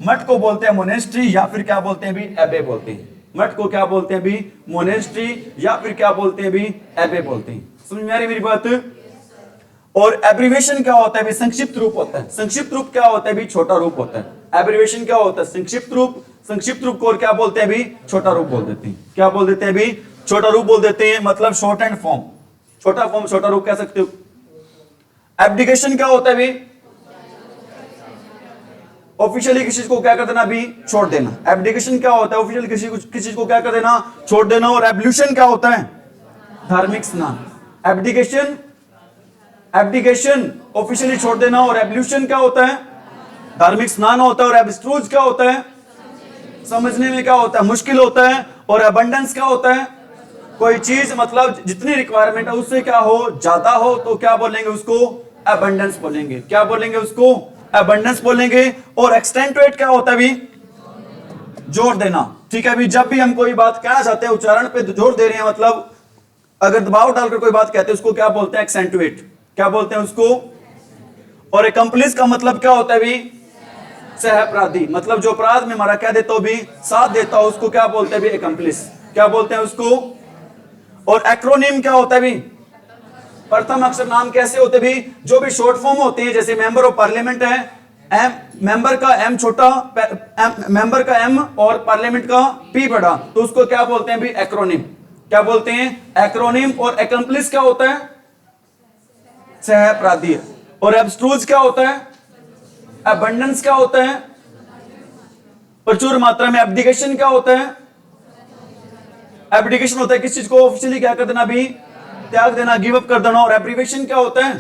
मठ को बोलते हैं मोनेस्ट्री, या फिर क्या बोलते हैं भी, एबे बोलते हैं। मठ को क्या बोलते हैं भी, मोनेस्ट्री, या फिर क्या बोलते हैं भी, एबे बोलते हैं। समझ में आ रही मेरी बात? और एब्रीविएशन क्या होता है भी, संक्षिप्त रूप होता है। संक्षिप्त रूप क्या होता है भी, छोटा रूप होता है। एब्रीविएशन क्या होता है, संक्षिप्त रूप। संक्षिप्त रूप को और क्या बोलते हैं भी, छोटा रूप बोल देते हैं। क्या बोल देते हैं भी, छोटा रूप बोल देते हैं, मतलब शॉर्ट एंड फॉर्म, छोटा फॉर्म छोटा रूप कह सकते हो। एब्डिकेशन क्या होता है भी, ऑफिशियली किसी को क्या कर देना भी, छोड़ देना। एब्डिकेशन क्या होता है, ऑफिशियल किसी को क्या कर देना, छोड़ देना। और एब्ल्यूशन क्या होता है, धार्मिक स्नान। एब्डिकेशन, एब्डिकेशन ऑफिशियली छोड़ देना, और एब्ल्यूशन क्या होता है, धार्मिक स्नान होता है। और एब्स्ट्रूज क्या होता है, समझने में क्या होता है, मुश्किल होता है। और अबंडेंस क्या होता है, कोई चीज मतलब जितनी रिक्वायरमेंट है उससे क्या हो, ज्यादा हो, तो क्या बोलेंगे उसको, अबंडेंस बोलेंगे। क्या बोलेंगे उसको, अबंडेंस बोलेंगे। और एक्सटेंटुएट क्या होता है भी, जोर देना। ठीक है भी, जब भी हम कोई बात कहना चाहते हैं, उच्चारण पे जोर दे रहे हैं, मतलब अगर दबाव डालकर कोई बात कहते हैं उसको क्या बोलते हैं, एक्सेंटुएट। क्या बोलते हैं उसको। और एकम्प्लिस का मतलब क्या होता है भी, सह अपराधी, मतलब जो अपराध में हमारा क्या देता हो भी, साथ देता हो, उसको क्या बोलते हैं भी, एकम्प्लिस। क्या बोलते हैं उसको। और एक्रोनिम क्या होता है भी, प्रथम अक्षर नाम कैसे होते भी, जो भी शॉर्ट फॉर्म होते हैं, जैसे मेंबर ऑफ पार्लियामेंट है, एम, मेंबर का एम छोटा, मेंबर का एम और पार्लियामेंट का पी बड़ा, तो उसको क्या बोलते हैं भी, एक्रोनिम। क्या बोलते हैं, एक्रोनिम। और एकम्प्लिस क्या होता है, सह अपराधी। और एब्स्ट्रूज क्या होता है, अबंडेंस क्या होता है, प्रचुर मात्रा में। एब्डिकेशन क्या होता है, एब्डिकेशन होता है किस चीज को ऑफिशियली क्या कर देना भी, त्याग देना, गिव अप कर देना। और एब्रीविएशन क्या होता है,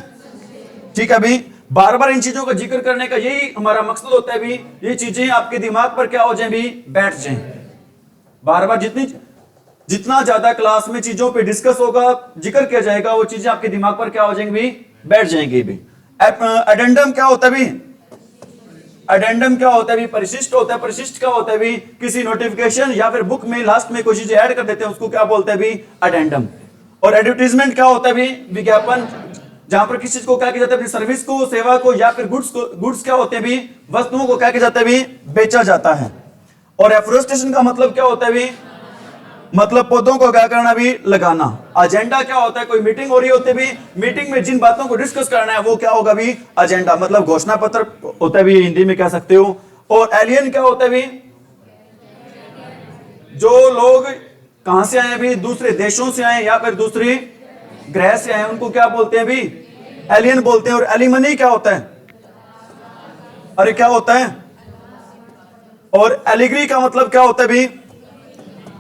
ठीक है भी। बार बार इन चीजों का जिक्र करने का यही हमारा मकसद होता है भी, ये चीजें आपके दिमाग पर क्या हो जाए भी, बैठ जाएं। बार बार जितना ज्यादा क्लास में चीजों पे डिस्कस होगा, जिक्र किया जाएगा, वो चीजें आपके दिमाग पर क्या हो जाएंगी भी, बैठ जाएंगी भी। एडेंडम क्या होता है भी, एडेंडम क्या होता है भी, परिशिष्ट होता है। परिशिष्ट क्या होता है भी, किसी नोटिफिकेशन या फिर बुक में लास्ट में कोई चीजें ऐड कर देते हैं, उसको क्या बोलते हैं भी, एडेंडम। और एडवर्टाइजमेंट क्या होता है भी, विज्ञापन, जहां पर किसी चीज को क्या किया जाता है, सर्विस को, सेवा को, या फिर गुड्स क्या होते हैं भी, वस्तुओं को क्या किया जाता है भी, बेचा जाता है। और एफोरेस्टेशन का मतलब क्या होता है भी, मतलब पौधों को क्या करना भी, लगाना। एजेंडा क्या होता है, कोई मीटिंग हो रही होती है भी, मीटिंग में जिन बातों को डिस्कस करना है वो क्या होगा भी, एजेंडा, मतलब घोषणा पत्र होता है भी, हिंदी में कह सकते हो। और एलियन क्या होता है भी, जो लोग कहां से आए भी, दूसरे देशों से आए या फिर दूसरे ग्रह से आए, उनको क्या बोलते हैं भी, एलियन बोलते हैं। और एलिमनी क्या होता है, अरे क्या होता है। और एलिग्री का मतलब क्या होता है भी,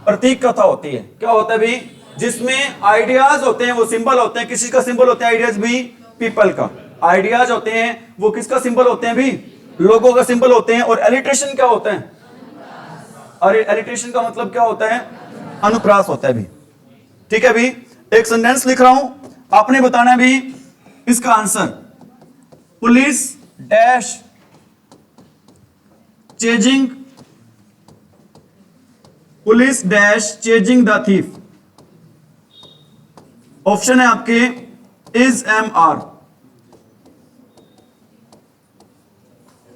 प्रतीक कथा होती है। क्या होता है भी? जिसमें आइडियाज होते हैं वो सिंबल होते हैं। किसी का सिंबल होता है आइडियाज भी? पीपल का। आइडियाज होते हैं वो किसका सिंबल होते हैं भी? लोगों का सिंबल होते हैं। और एलिट्रेशन क्या होता है? और एलिट्रेशन का मतलब क्या होता है? अनुप्रास होता है भी। ठीक है भी? एक सेंटेंस लिख रहा हूं, आपने बताना भी इसका answer. Police dash chasing, police dash chasing the thief. Option है आपके is M R.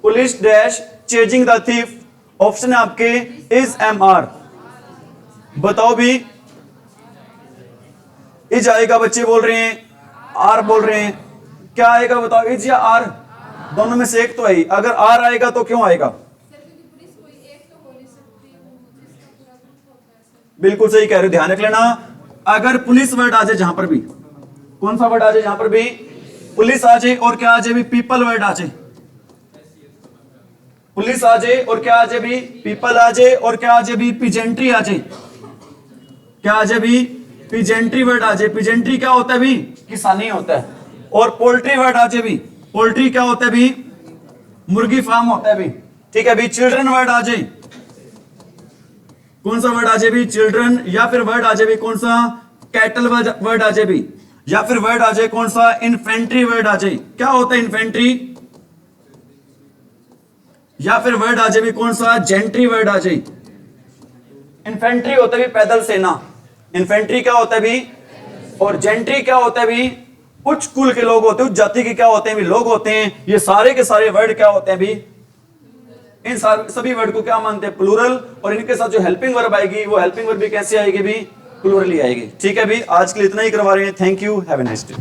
Police dash chasing the thief, option है आपके इज एम आर। बताओ भी, इज आएगा बच्चे बोल रहे हैं, आर बोल रहे हैं, क्या आएगा बताओ? इज या आर? दोनों में से एक तो है ही। अगर आर आएगा तो क्यों आएगा? बिल्कुल सही कह रहे हो, ध्यान रख लेना। अगर पुलिस वर्ड आ जाए जहां पर भी, कौन सा वर्ड आ जाए जहां पर भी पुलिस आ जाए, और क्या आ जाए भी? पीपल वर्ड आ जाए। पुलिस आ जाए और क्या आ जाए भी? पीपल आ जाए, और क्या आ जाए भी? पिजेंट्री आ जाए। क्या आ जाए भी? पिजेंट्री वर्ड आ जाए। पिजेंट्री क्या होता है भी? किसानी होता है। और पोल्ट्री वर्ड आ जाए भी। पोल्ट्री क्या होता है भी? मुर्गी फार्म होता है भी। ठीक है भी? चिल्ड्रन वर्ड आ जाए, कौन सा वर्ड आ जाए भी? चिल्ड्रन। या फिर वर्ड आ जाए भी कौन सा? कैटल वर्ड आ जाए भी। या फिर वर्ड आ जाए कौन सा? इन्फेंट्री वर्ड आ जाए। क्या होता है इन्फेंट्री? या फिर वर्ड आ जाए भी कौन सा? जेंट्री वर्ड आ जाए। इन्फेंट्री होता है भी पैदल सेना। इन्फेंट्री क्या होता है भी? और जेंट्री क्या होता है भी? उच्च कुल के लोग होते हैं, उच्च जाति के क्या होते हैं भी? लोग होते हैं। ये सारे के सारे वर्ड क्या होते हैं भी? इन सभी वर्ड को क्या मानते हैं? प्लूरल। और इनके साथ जो हेल्पिंग वर्ब आएगी, वो हेल्पिंग वर्ब भी कैसे आएगी भी? प्लूरल ही आएगी। ठीक है भी? आज के लिए इतना ही करवा रहे हैं। Thank you, have a nice day.